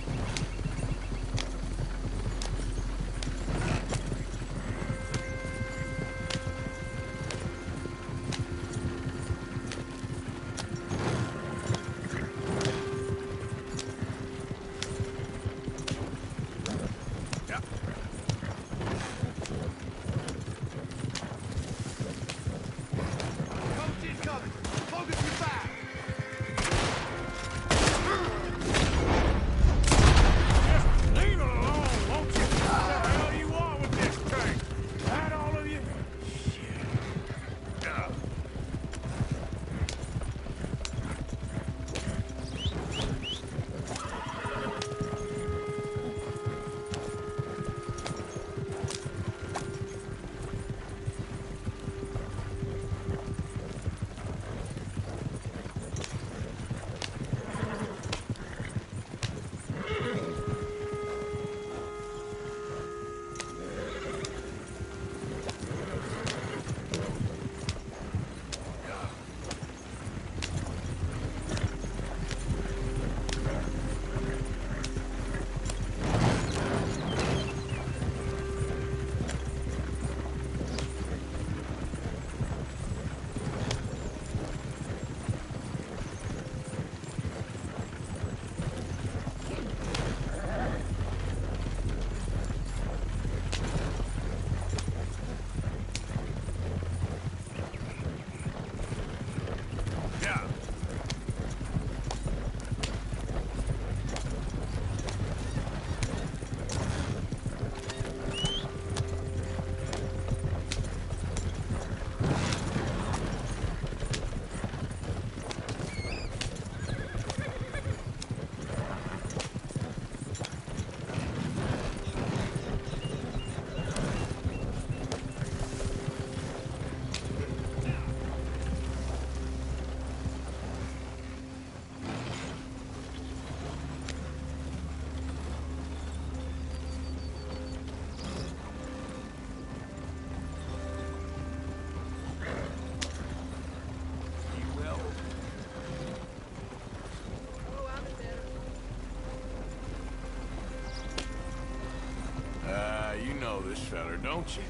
You know this feller, don't you?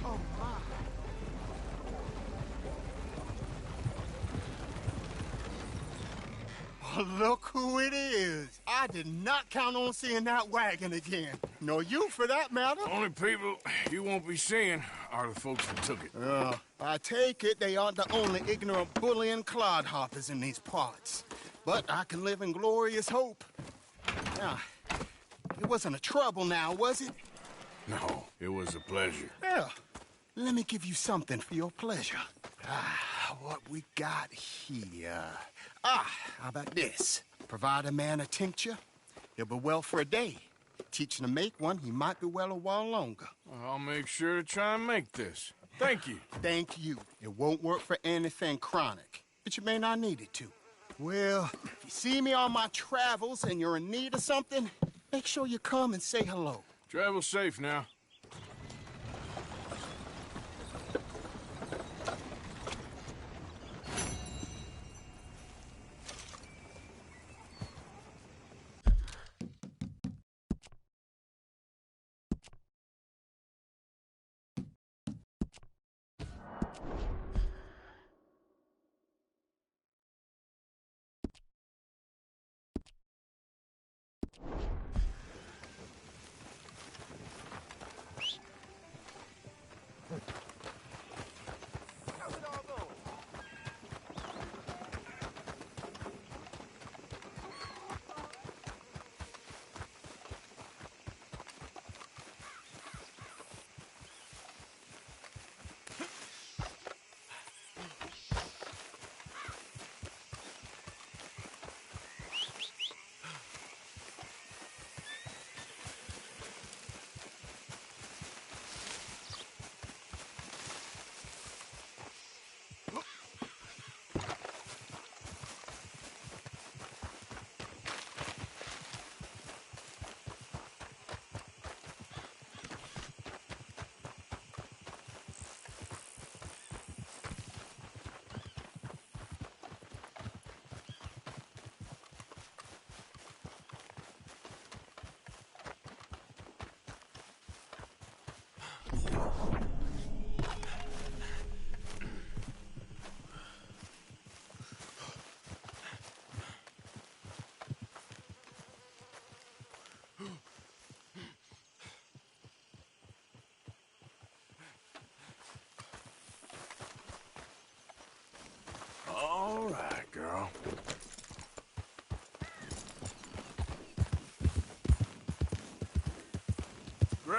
Oh, my. Oh, look who it is. I did not count on seeing that wagon again. Nor you, for that matter. Only people you won't be seeing are the folks that took it. I take it they aren't the only ignorant bullying clodhoppers in these parts. But I can live in glorious hope. Now, it wasn't a trouble now, was it? No, it was a pleasure. Yeah. Let me give you something for your pleasure. What we got here? How about this? Provide a man a tincture, he'll be well for a day. Teach him to make one, he might be well a while longer. I'll make sure to try and make this. Thank you. Thank you. It won't work for anything chronic, but you may not need it to. Well, if you see me on my travels and you're in need of something, make sure you come and say hello. Travel safe now.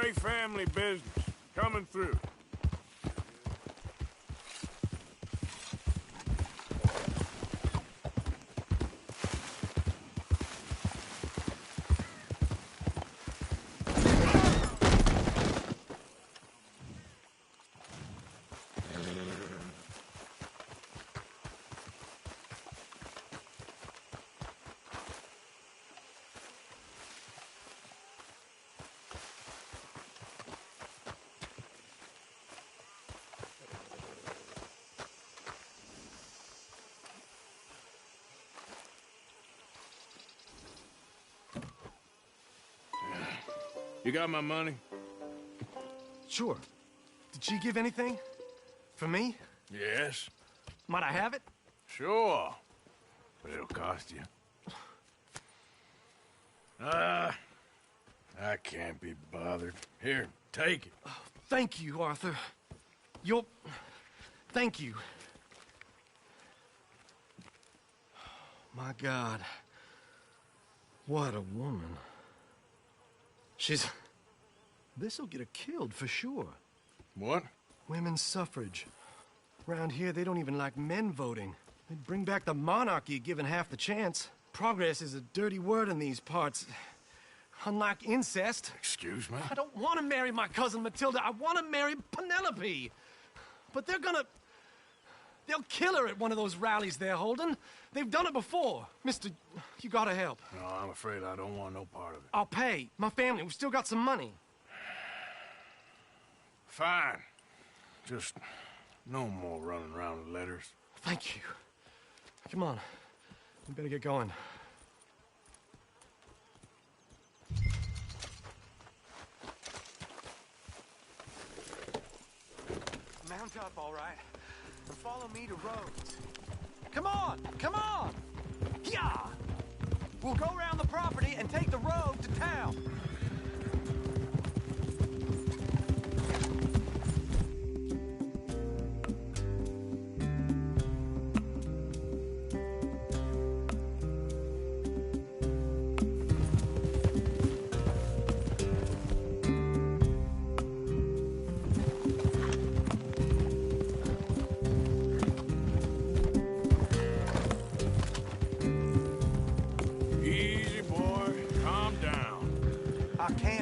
Gray family business. Coming through. You got my money? Sure. Did she give anything? For me? Yes. Might I have it? Sure. But it'll cost you. I can't be bothered. Here, take it. Oh, thank you, Arthur. You'll... Thank you. My God. What a woman. She's... This'll get her killed for sure. What? Women's suffrage. Around here, they don't even like men voting. They'd bring back the monarchy given half the chance. Progress is a dirty word in these parts. Unlike incest. Excuse me? I don't want to marry my cousin Matilda. I want to marry Penelope. But they're gonna... They'll kill her at one of those rallies they're holding. They've done it before. Mister, you gotta help. No, I'm afraid I don't want no part of it. I'll pay. My family, we've still got some money. Fine. Just no more running around with letters. Thank you. Come on. We better get going. Mount up, all right? And follow me to Rhodes. Come on! Come on! Yeah! We'll go around the property and take the road to town.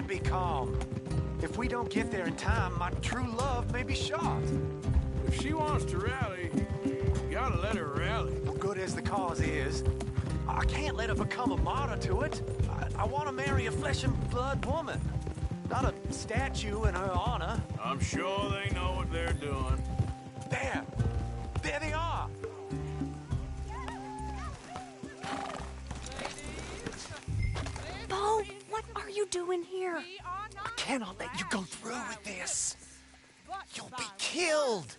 Be calm. If we don't get there in time, my true love may be shot. If she wants to rally, you gotta let her rally. Well, good as the cause is, I can't let her become a martyr to it. I want to marry a flesh and blood woman, not a statue in her honor. I'm sure they know what they're doing. There! There they are! Bo, what are you doing here? I cannot let you go through with this. You'll be killed.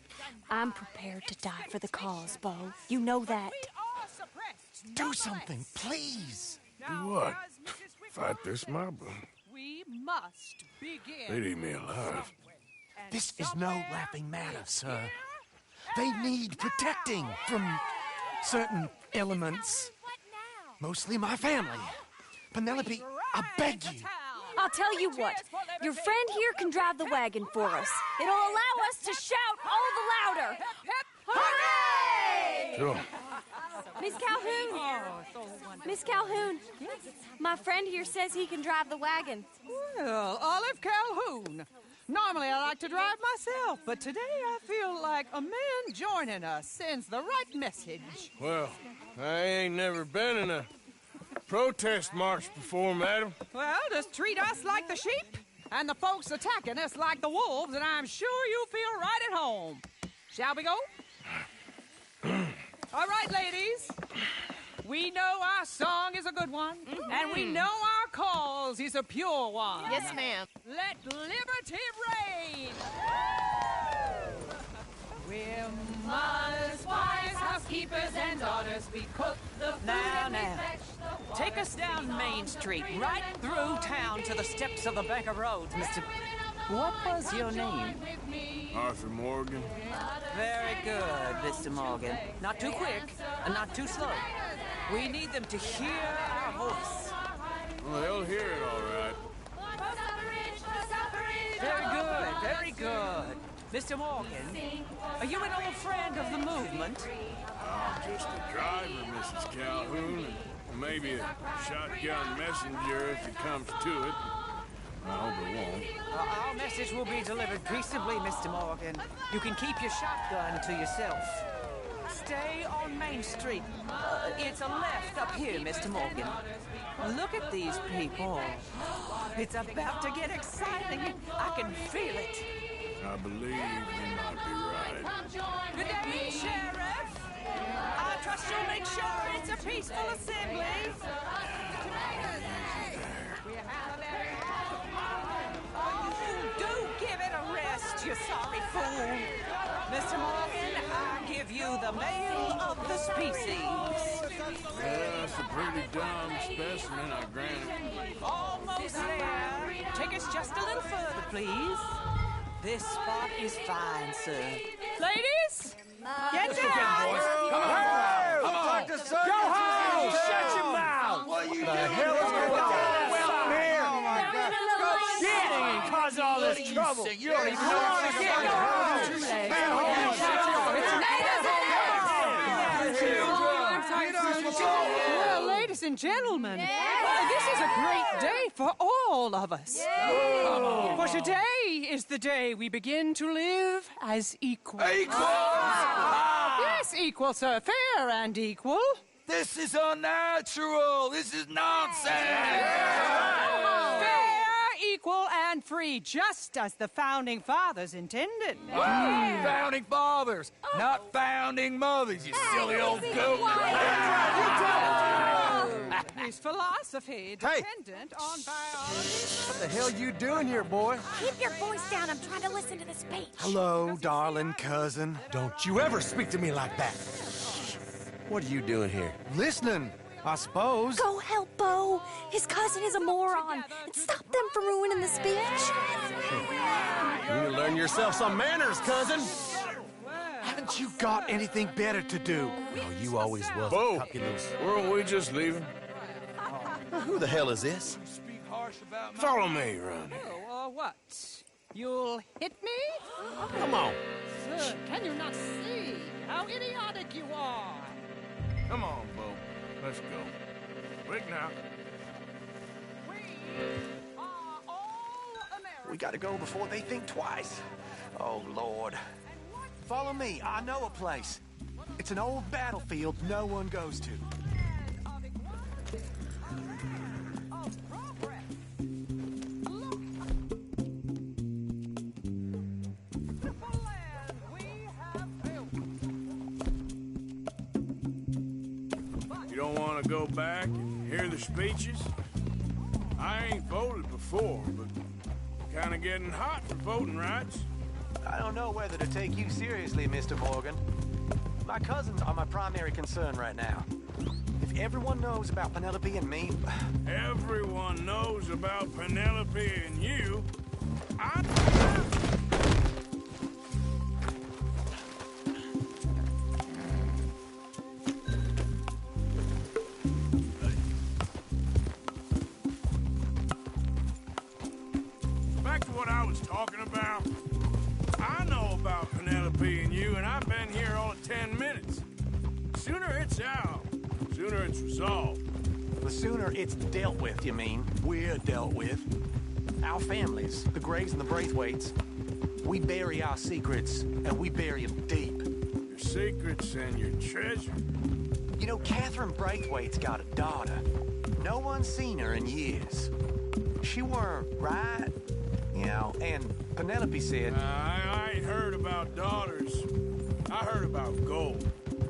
I'm prepared to die for the cause, Bo. You know that. Do something, please. Do what? Fight this mob? We must begin. They'd eat me alive. This is no laughing matter, sir. They need protecting from certain elements. Mostly my family. Penelope, I beg you. I'll tell you what. Your friend here can drive the wagon for us. It'll allow us to shout all the louder. Hooray! Sure. Miss Calhoun. Miss Calhoun. My friend here says he can drive the wagon. Well, Olive Calhoun. Normally I like to drive myself, but today I feel like a man joining us sends the right message. Well, I ain't never been in a protest march before, madam. Well, just treat us like the sheep, and the folks attacking us like the wolves, and I'm sure you feel right at home. Shall we go? All right, ladies. We know our song is a good one, and we know our cause is a pure one. Yes, ma'am. Let liberty reign. We're mothers, wives, housekeepers, and daughters. We cook the food and we fetch the water. Take us down Main Street, right through town to the steps of the Bank of Rhodes, Mr. What was your name? Arthur Morgan. Very good, Mr. Morgan. Not too quick, and not too slow. We need them to hear our voice. Well, they'll hear it all right. For suffrage, Very good, very good. Mr. Morgan, are you an old friend of the movement? I'm just a driver, Mrs. Calhoun, and maybe a shotgun messenger if it comes to it. I hope it won't. Our message will be delivered peaceably, Mr. Morgan. You can keep your shotgun to yourself. Stay on Main Street. It's a left up here, Mr. Morgan. Look at these people. It's about to get exciting. I can feel it. I believe you might be right. Good day, Sheriff. I trust you'll make sure it's a peaceful assembly. Do give it a rest, you sorry fool. Mr. Morgan, I give you the male of the species. Yeah, that's a pretty dumb specimen, I grant it. Almost there. Take us just a little further, please. This spot is fine, sir. Ladies, get down! Come on! Go home! Shut your mouth! What you the hell is going on? Well, here! Oh, my God. Shit! And cause all this trouble. You don't even know what to get. Go home! Well, ladies and gentlemen, this is a great day for all of us. For today is the day we begin to live as equals. Yes, equal, sir. Fair and equal. This is unnatural. This is nonsense. Fair, equal, and free, just as the Founding Fathers intended. Founding fathers, not founding mothers, you silly old goat. His philosophy dependent on biology. What the hell you doing here, boy? Keep your voice down. I'm trying to listen to the speech. Hello, darling cousin. Don't you ever speak to me like that. What are you doing here? Listening, I suppose. Go help Bo. His cousin is a moron. And stop them from ruining the speech. You need to learn yourself some manners, cousin. Haven't you got anything better to do? Oh, you always was. Bo, weren't we just leaving? Who the hell is this? Follow me, Ronnie. Oh, what? You'll hit me? Come on. Sir, can you not see how idiotic you are? Come on, Bo. Let's go. Quick now. We gotta go before they think twice. Oh, Lord. Follow me. I know a place. It's an old battlefield no one goes to. You don't want to go back and hear the speeches? I ain't voted before, but kind of getting hot for voting rights. I don't know whether to take you seriously, Mr. Morgan. My cousins are my primary concern right now. If everyone knows about Penelope and me... Everyone knows about Penelope and you. Back to what I was talking about. I know about Penelope and you, and I've been here all of 10 minutes. Sooner it's out, sooner it's resolved. The sooner it's dealt with, you mean? We're dealt with. Our families, the Grays and the Braithwaites, we bury our secrets, and we bury them deep. Your secrets and your treasure. You know, Catherine Braithwaite's got a daughter. No one's seen her in years. She weren't right, you know, and Penelope said... I ain't heard about daughters. I heard about gold.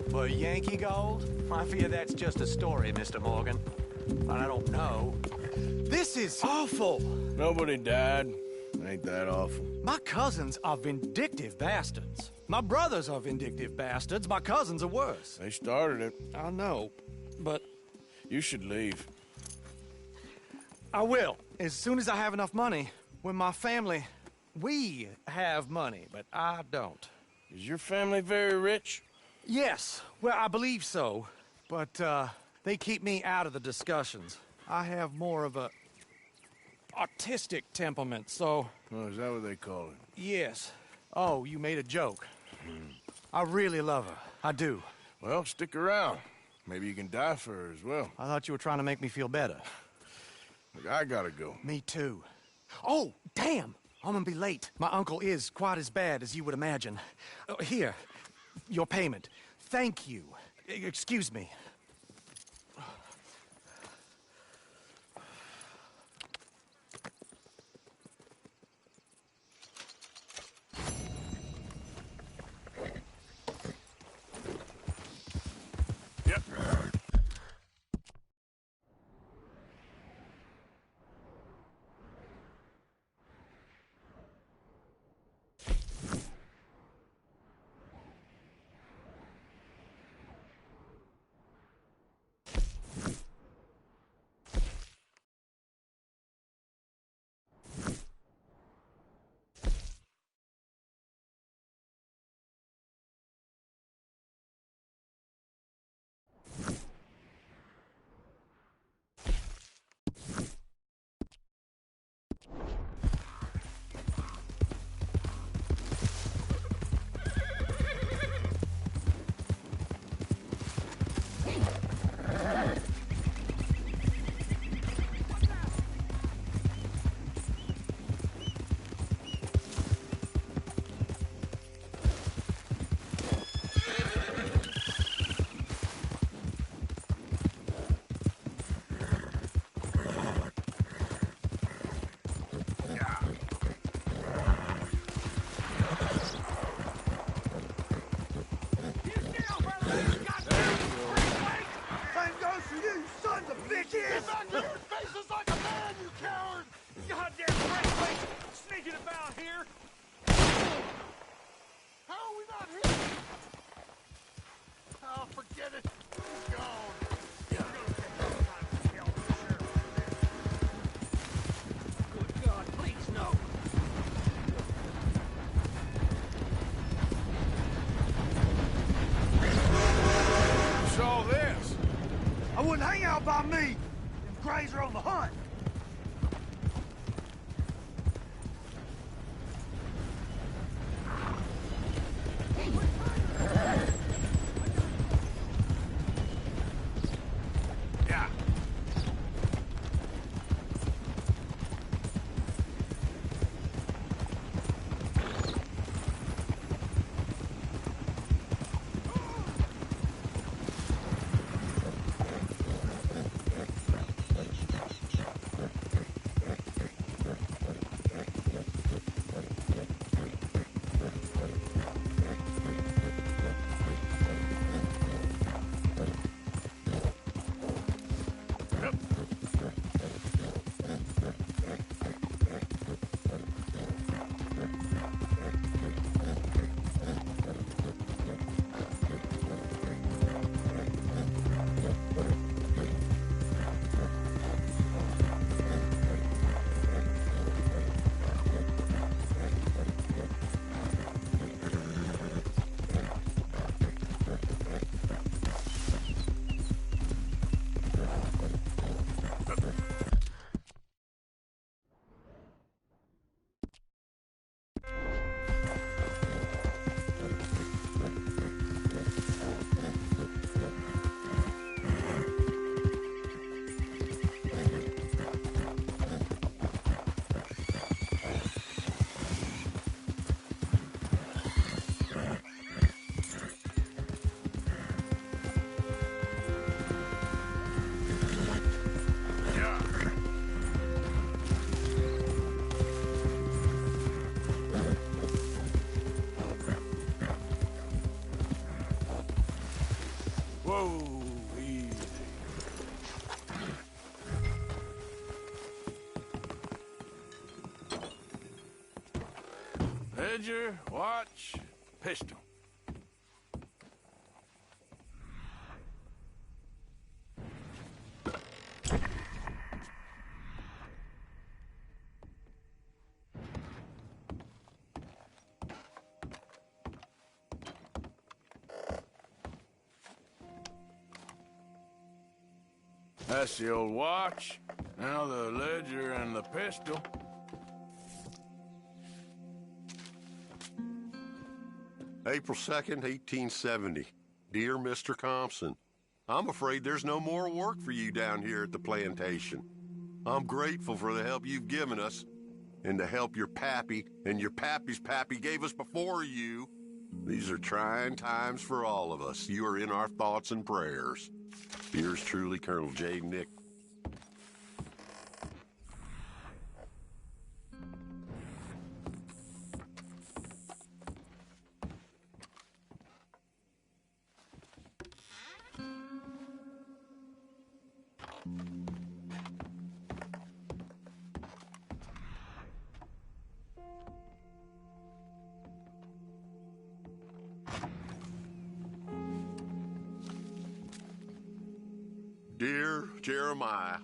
But Yankee gold? I fear that's just a story, Mr. Morgan. But I don't know. This is awful. Nobody died. Ain't that awful? My cousins are vindictive bastards. My brothers are vindictive bastards. My cousins are worse. They started it. I know, but... You should leave. I will, as soon as I have enough money. When my family... We have money, but I don't. Is your family very rich? Yes, well, I believe so. But, they keep me out of the discussions. I have more of a... autistic temperament, so... Oh, is that what they call it? Yes. Oh, you made a joke. I really love her. I do. Well, stick around. Maybe you can die for her as well. I thought you were trying to make me feel better. Look, I gotta go. Me too. Oh, damn! I'm gonna be late. My uncle is quite as bad as you would imagine. Here, your payment. Thank you. Excuse me. Yep. By me! Them Greys are on the hunt! Whoa, easy. Ledger, watch, pistol. That's the old watch. Now the ledger and the pistol. April 2nd, 1870. Dear Mr. Thompson, I'm afraid there's no more work for you down here at the plantation. I'm grateful for the help you've given us, and the help your pappy and your pappy's pappy gave us before you. These are trying times for all of us. You are in our thoughts and prayers. Yours truly, Colonel J. Nick. Dear Jeremiah,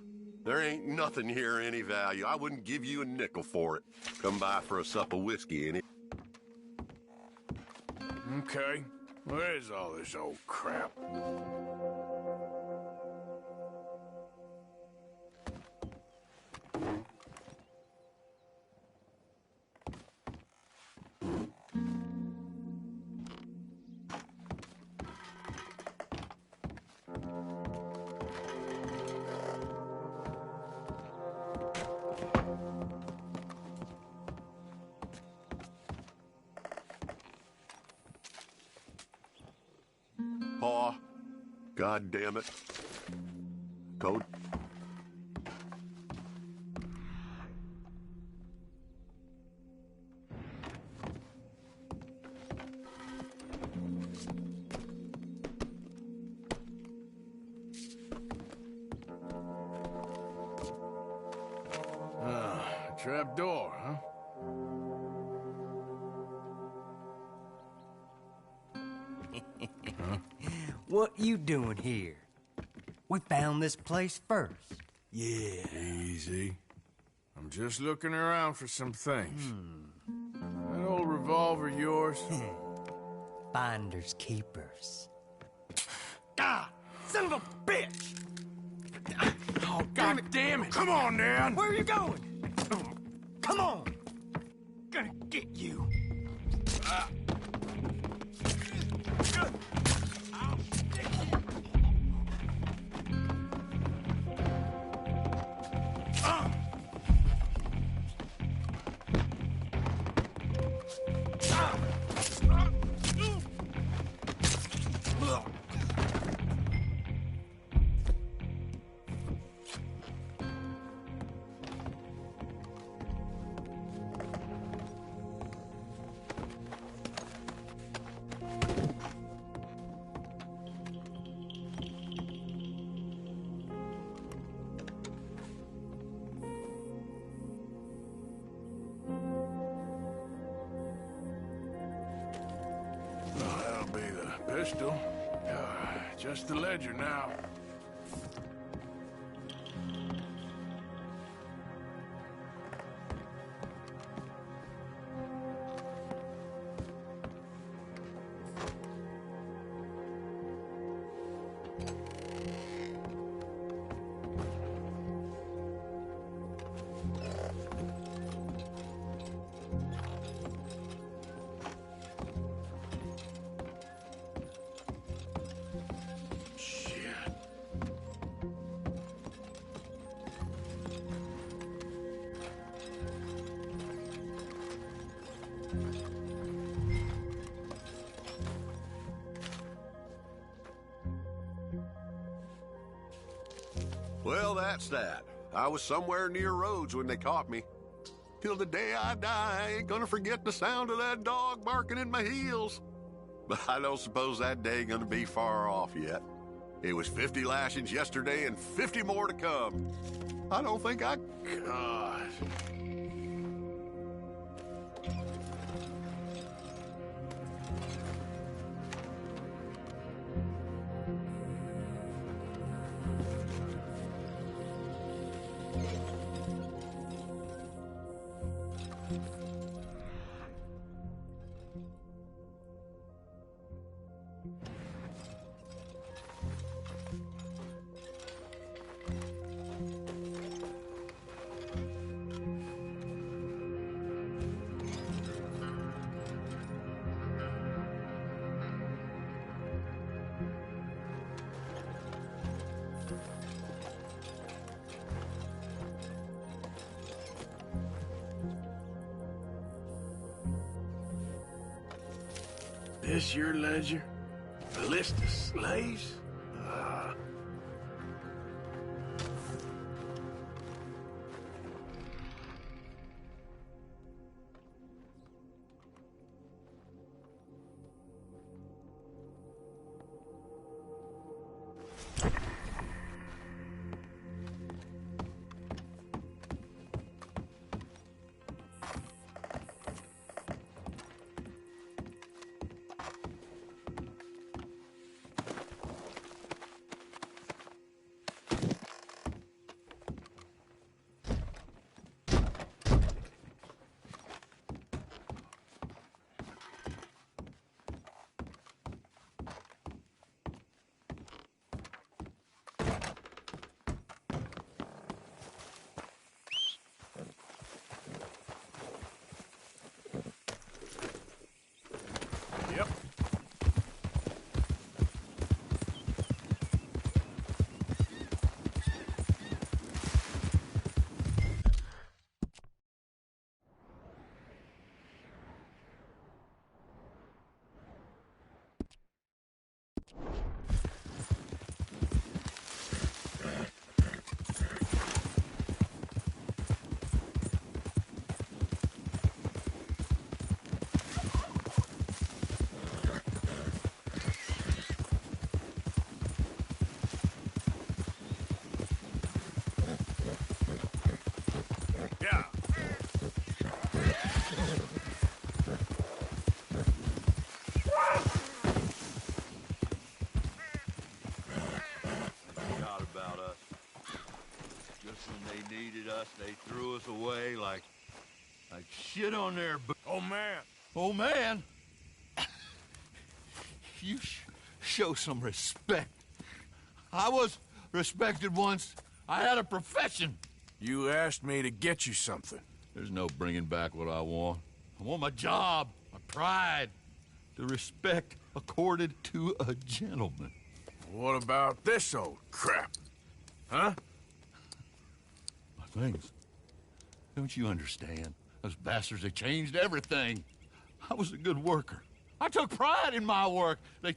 there ain't nothing here of any value. I wouldn't give you a nickel for it. Come by for a sup of whiskey, ain't it? Okay. Where's all this old crap? Pa, God damn it. Code. Trap door, huh? What you doing here? We found this place first. Yeah. Easy. I'm just looking around for some things. That old revolver yours? Finders keepers. God, son of a bitch! Oh, God damn it! Come on, Dan! Where are you going? Come on! Gonna get you. That'll be the pistol. Just the ledger now. Well, that's that. I was somewhere near Rhodes when they caught me. Till the day I die, I ain't gonna forget the sound of that dog barking in my heels. But I don't suppose that day gonna be far off yet. It was 50 lashings yesterday and 50 more to come. I don't think I... God... This your ledger? A list of slaves? Yep. Yeah. Forgot about us. Just when they needed us, they threw us away like shit on their Oh, man. Oh, man! You show some respect. I was respected once. I had a profession. You asked me to get you something. There's no bringing back what I want. I want my job, my pride, the respect accorded to a gentleman. What about this old crap? Huh? My things. Don't you understand? Those bastards, they changed everything. I was a good worker. I took pride in my work. They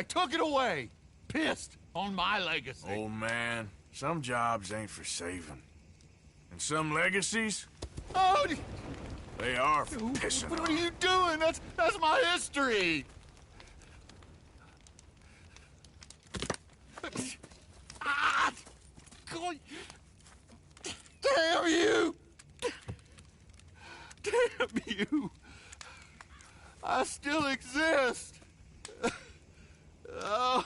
took it away. Pissed on my legacy. Oh, man. Some jobs ain't for saving. And some legacies, Oh, they are for pissing what on. are you doing? That's my history. Ah! God. Damn you! Damn you! I still exist. Oh.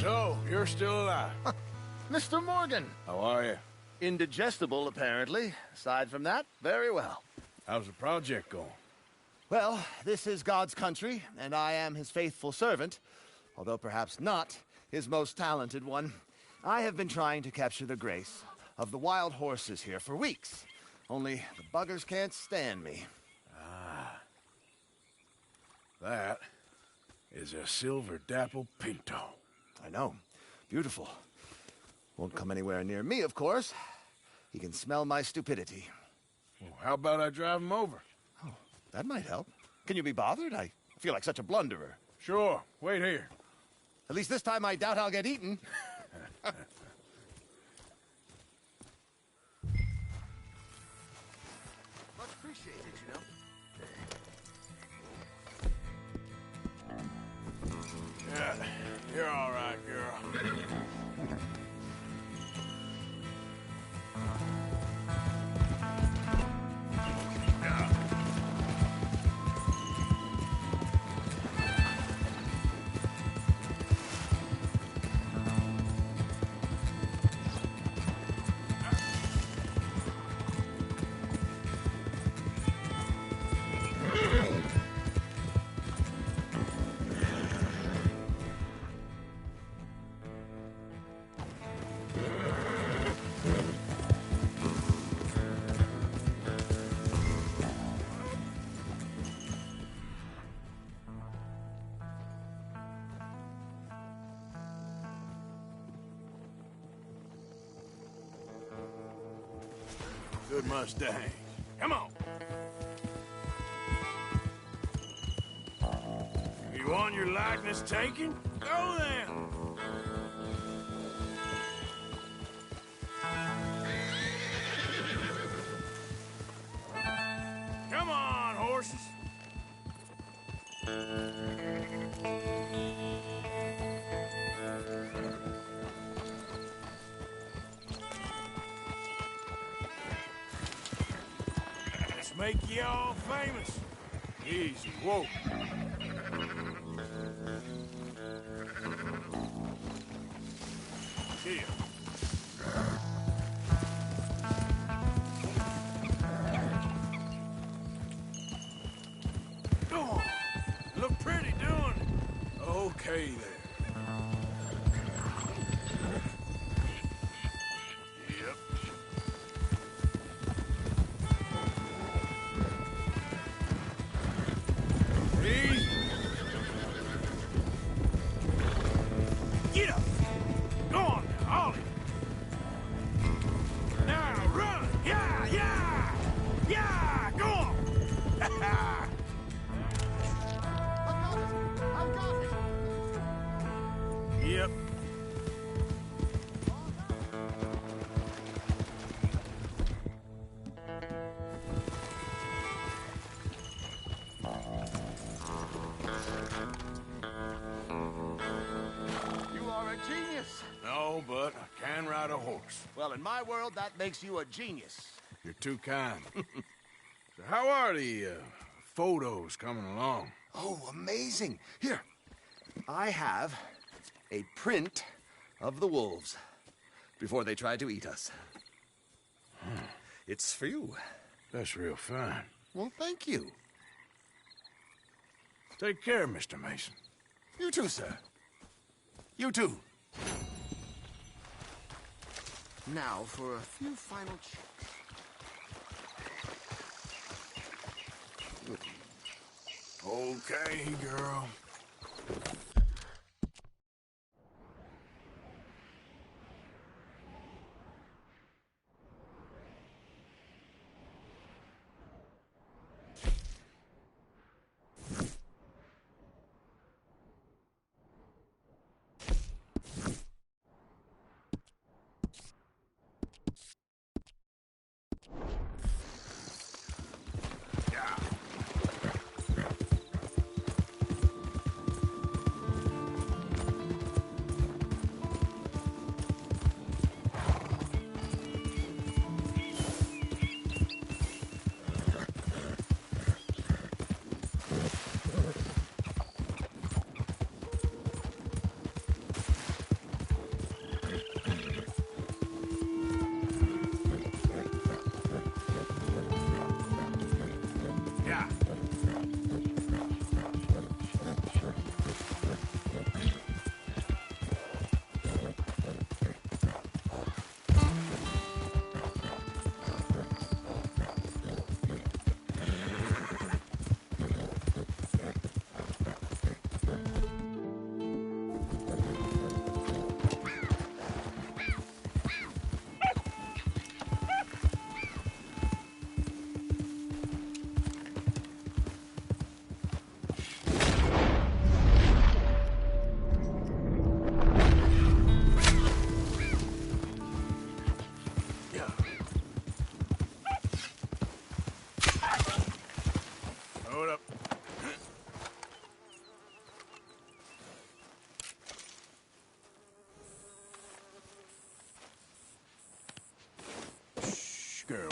So, you're still alive. Mr. Morgan. How are you? Indigestible, apparently. Aside from that, very well. How's the project going? Well, this is God's country, and I am his faithful servant, although perhaps not his most talented one. I have been trying to capture the grace of the wild horses here for weeks. Only the buggers can't stand me. Ah. That is a silver dapple pinto. I know. Beautiful. Won't come anywhere near me, of course. He can smell my stupidity. Well, how about I drive him over? Oh, that might help. Can you be bothered? I feel like such a blunderer. Sure. Wait here. At least this time I doubt I'll get eaten. Much appreciated, you know. Yeah, you're all right, girl. Good Mustang. Come on. You want your likeness taken? Go then. Come on, horses. Make you all famous. Easy, whoa. Here. Go on. Look pretty doing it. Okay there. Get up! Go on now, Ollie! Now run! Yeah, yeah! Yeah! Go on! I got it! Yep. Genius. No, but I can ride a horse. Well, in my world, that makes you a genius. You're too kind. So how are the photos coming along? Oh, amazing. Here, I have a print of the wolves before they tried to eat us. It's for you. That's real fine. Well, thank you. Take care, Mr. Mason. You too, sir. You too. Now for a few final checks. Okay, girl.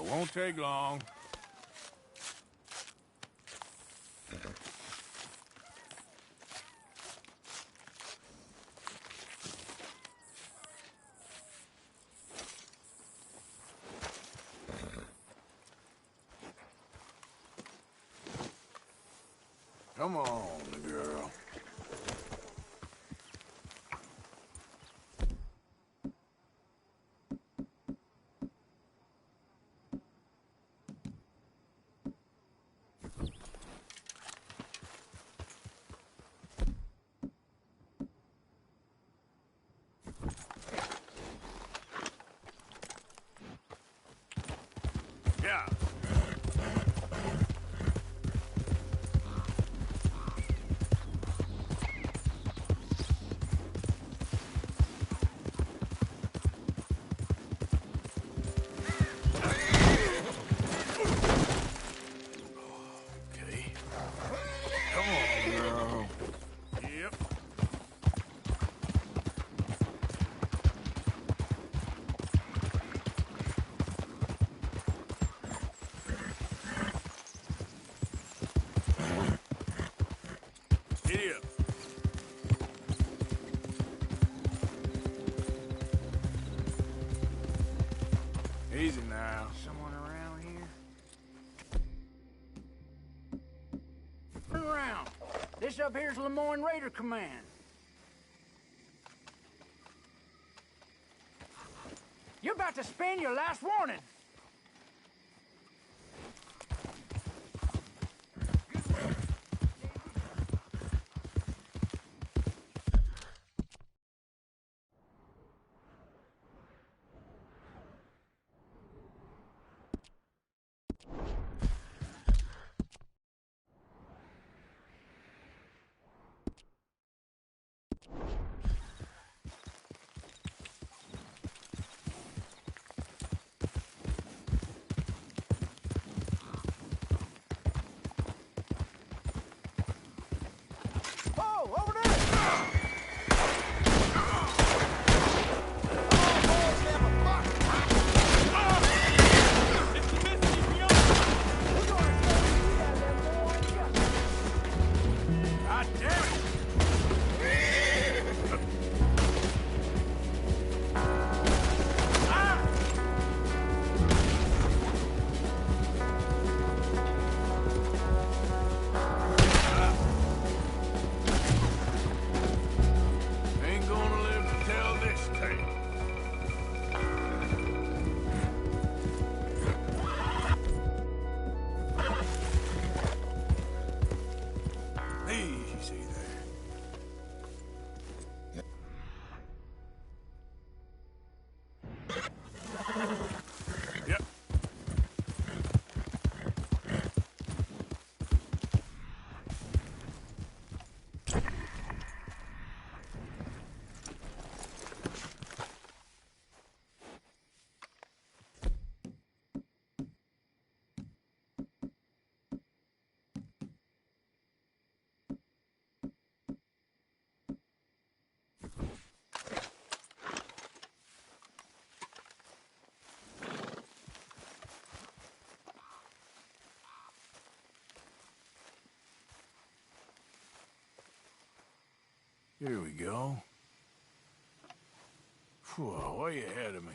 won't take long. Come on, girl. Yeah. Come on, girl. Yep. Giddy up. Easy now. Someone around here? Turn around. This up here's Lemoyne Raider Command. You're about to spend your last warning. Ain't gonna live to tell this tale. Easy there. Yep. Here we go. Whew, way ahead of me.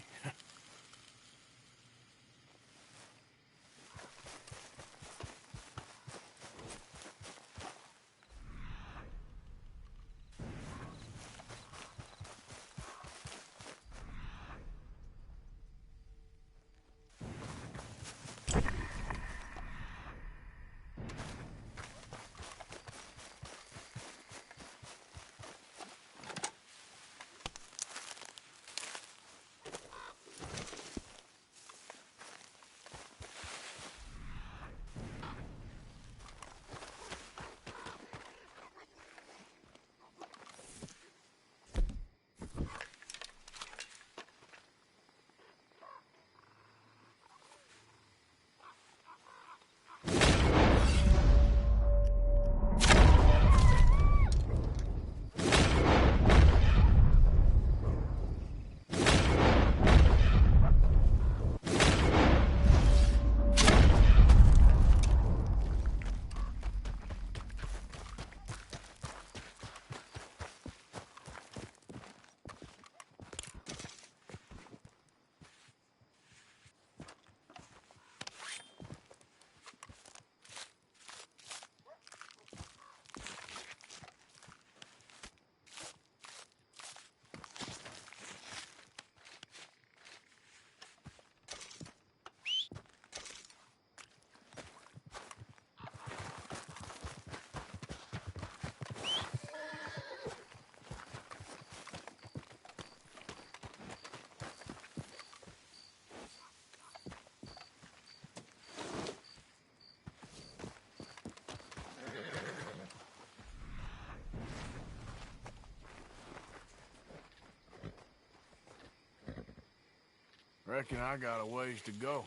Reckon I got a ways to go.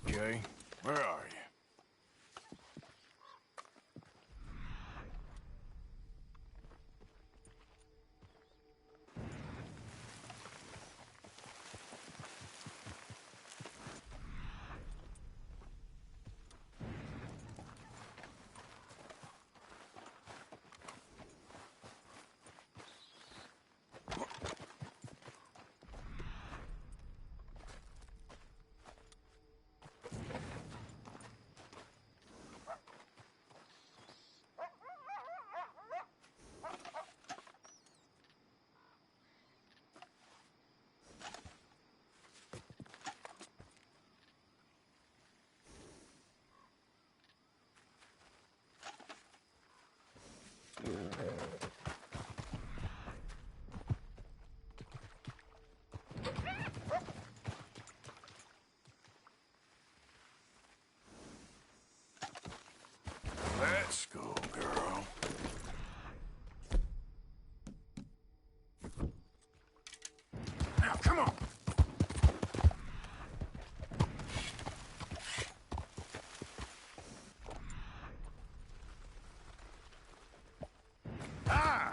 Okay, where are you? Let's go, girl. Now, come on. Ah!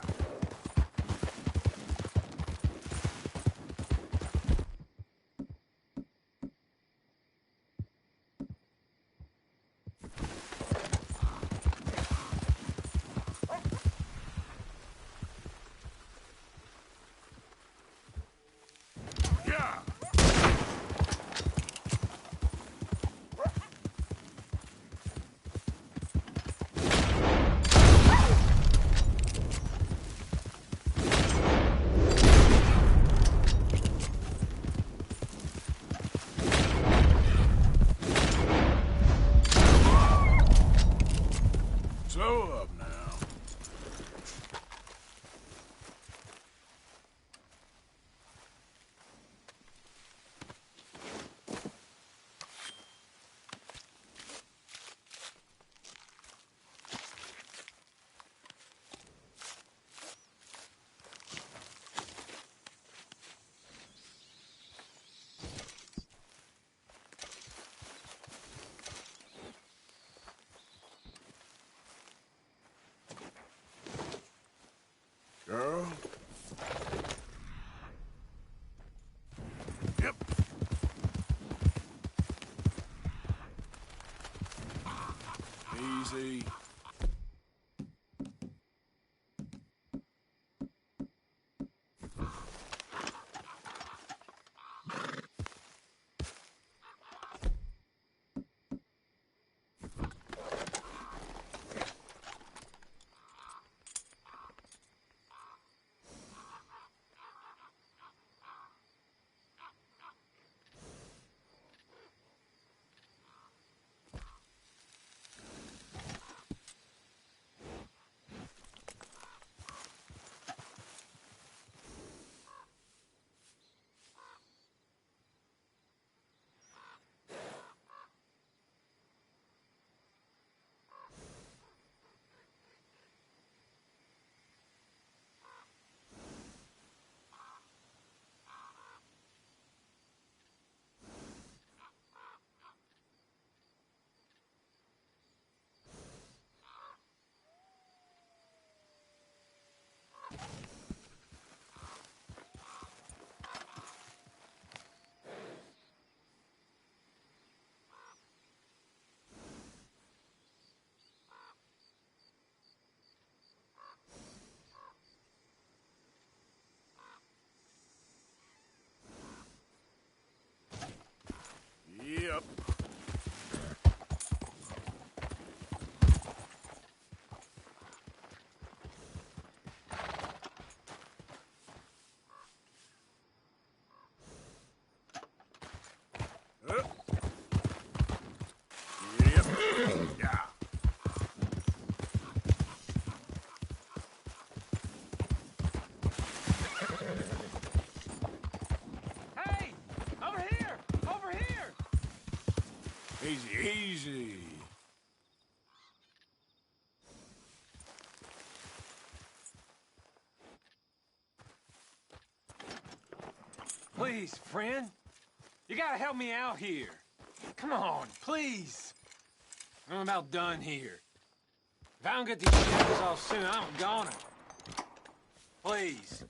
Yeah! Slow up now. Girl. Yep. Easy. Easy, easy. Please, friend. You gotta help me out here. Come on, please. I'm about done here. If I don't get these shackles off soon, I'm a goner. Please.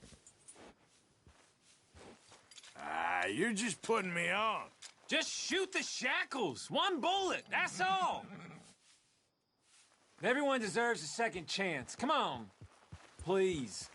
Ah, you're just putting me on. Just shoot the shackles. One bullet, that's all. Everyone deserves a second chance. Come on. Please.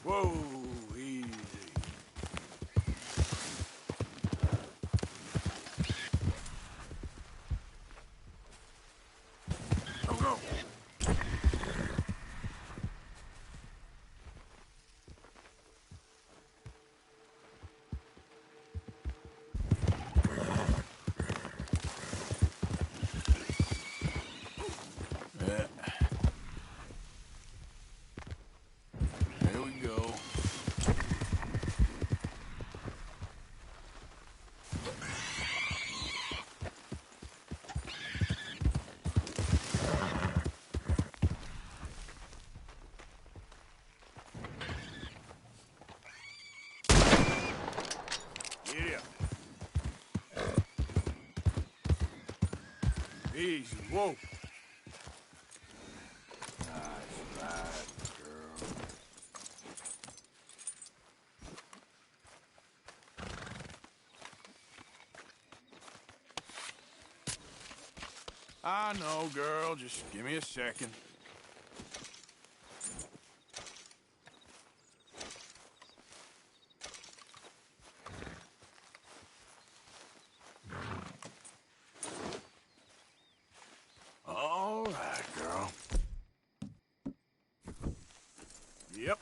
Whoa, easy. Go, go. Yeah. There we go. Yeah. Easy. Whoa. Nice ride, girl. I know, girl. Just give me a second. All right, girl. Yep.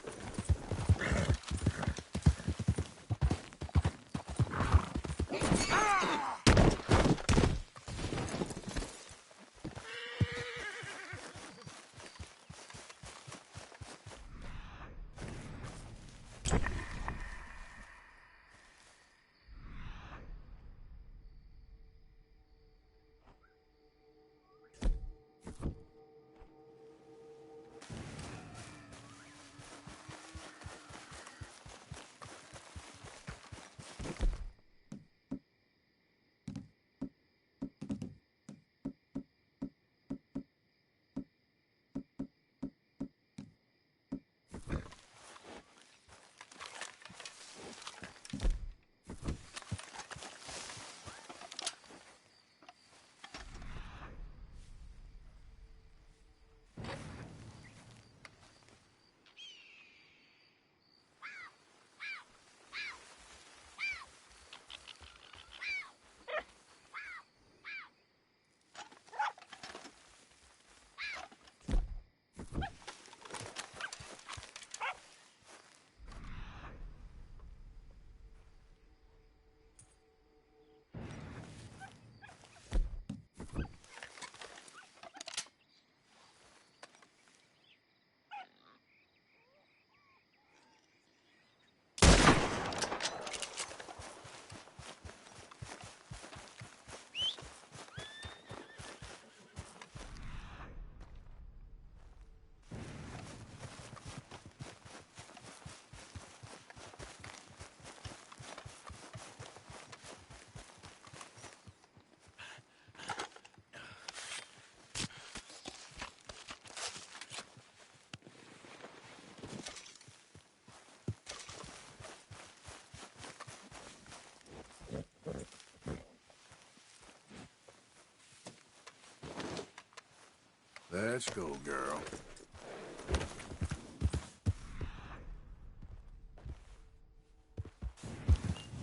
Let's go, girl.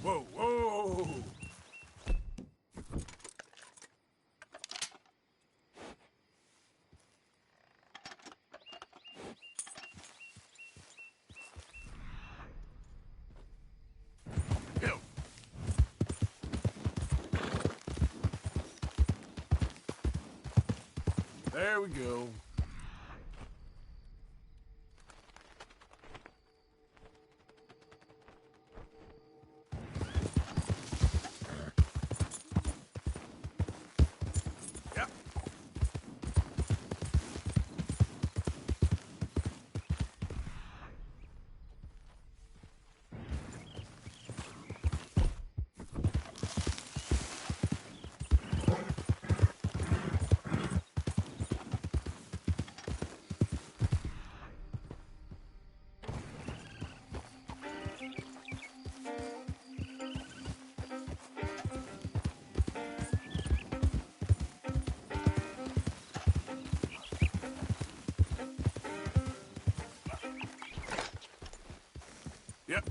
Whoa, whoa! There we go. Yep. Yep.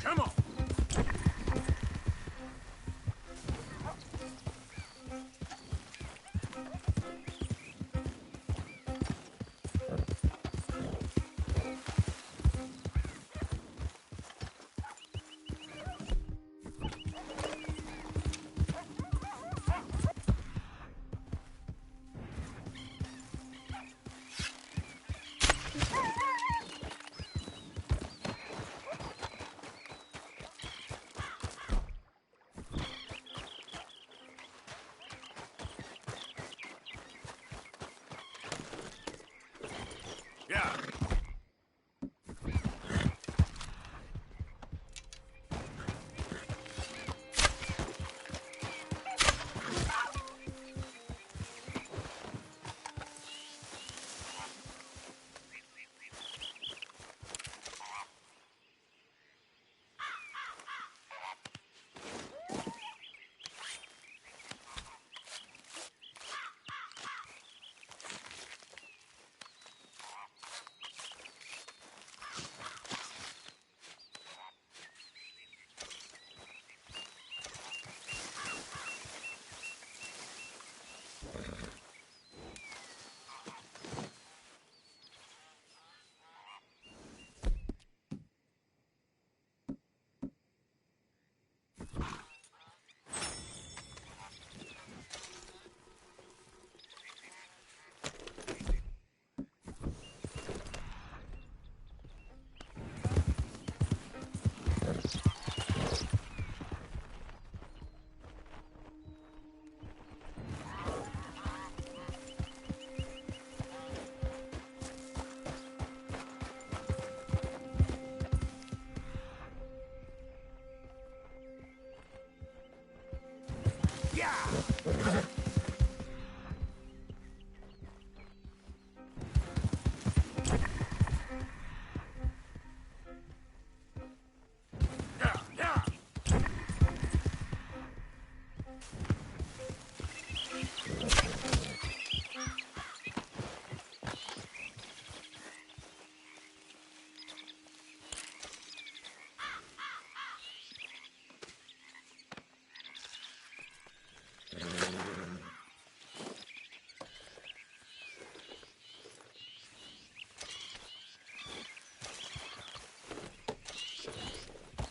Come on. Yeah.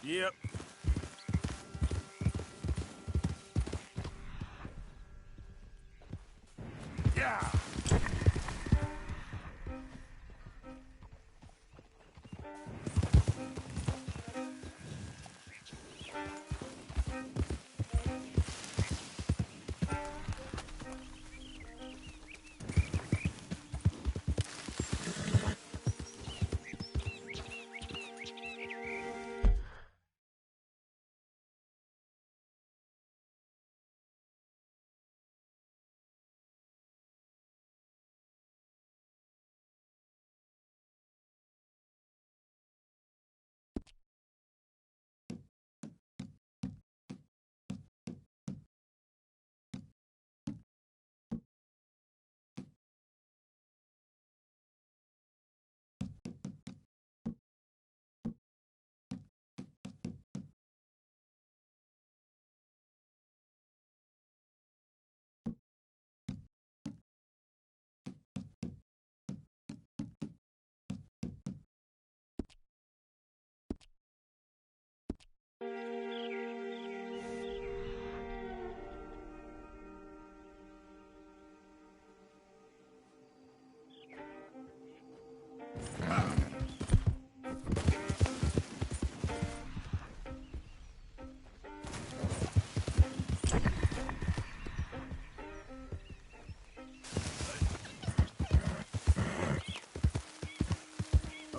Yep. Yeah.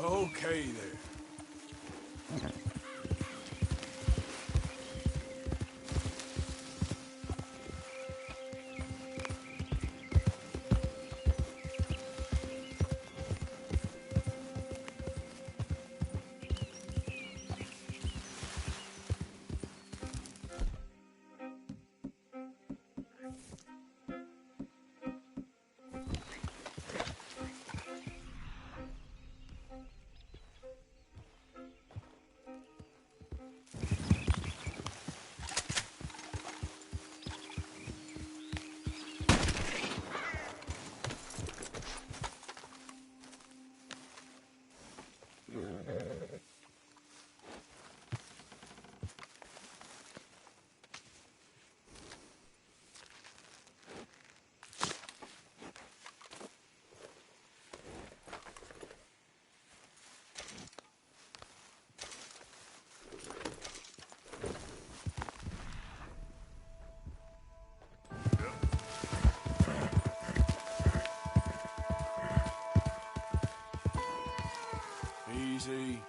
Okay there. Easy.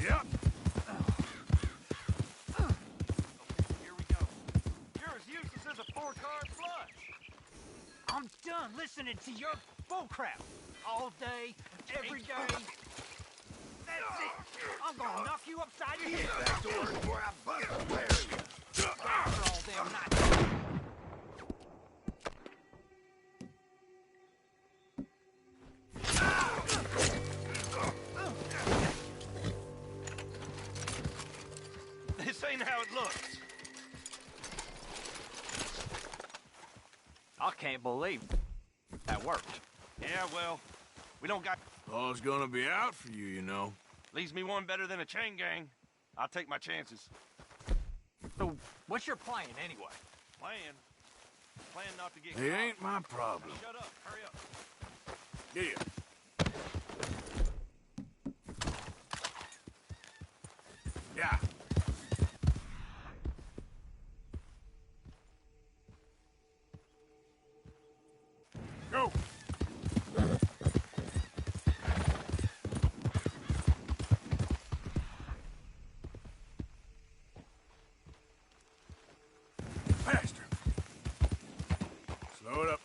Yep. Here we go. You're as useless as a four-card flush. I'm done listening to your bullcrap all day, every day. That's it. I'm gonna knock you upside your head. Back to work before I bust the pair of you. After all damn night. This ain't how it looks. I can't believe that worked. Yeah, well, we don't got... Law's gonna be out for you, you know. Leaves me one better than a chain gang. I'll take my chances. So, what's your plan, anyway? Plan not to get It caught. ain't my problem. Shut up. Hurry up. Yeah. Yeah. Go. Faster. Slow it up.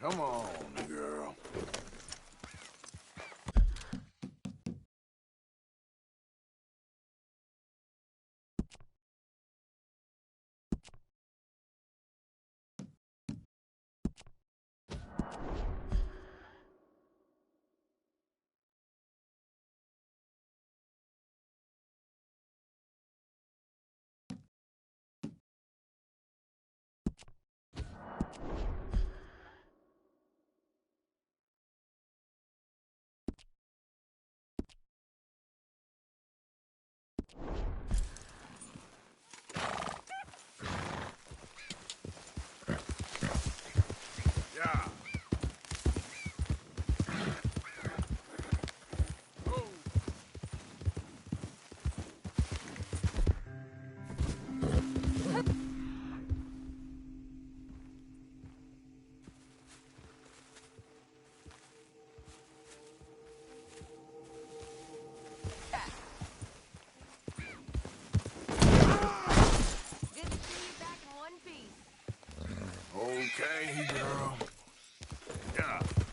Come on, girl. Yeah. Good to see you back in one piece. Okay, girl. Yeah.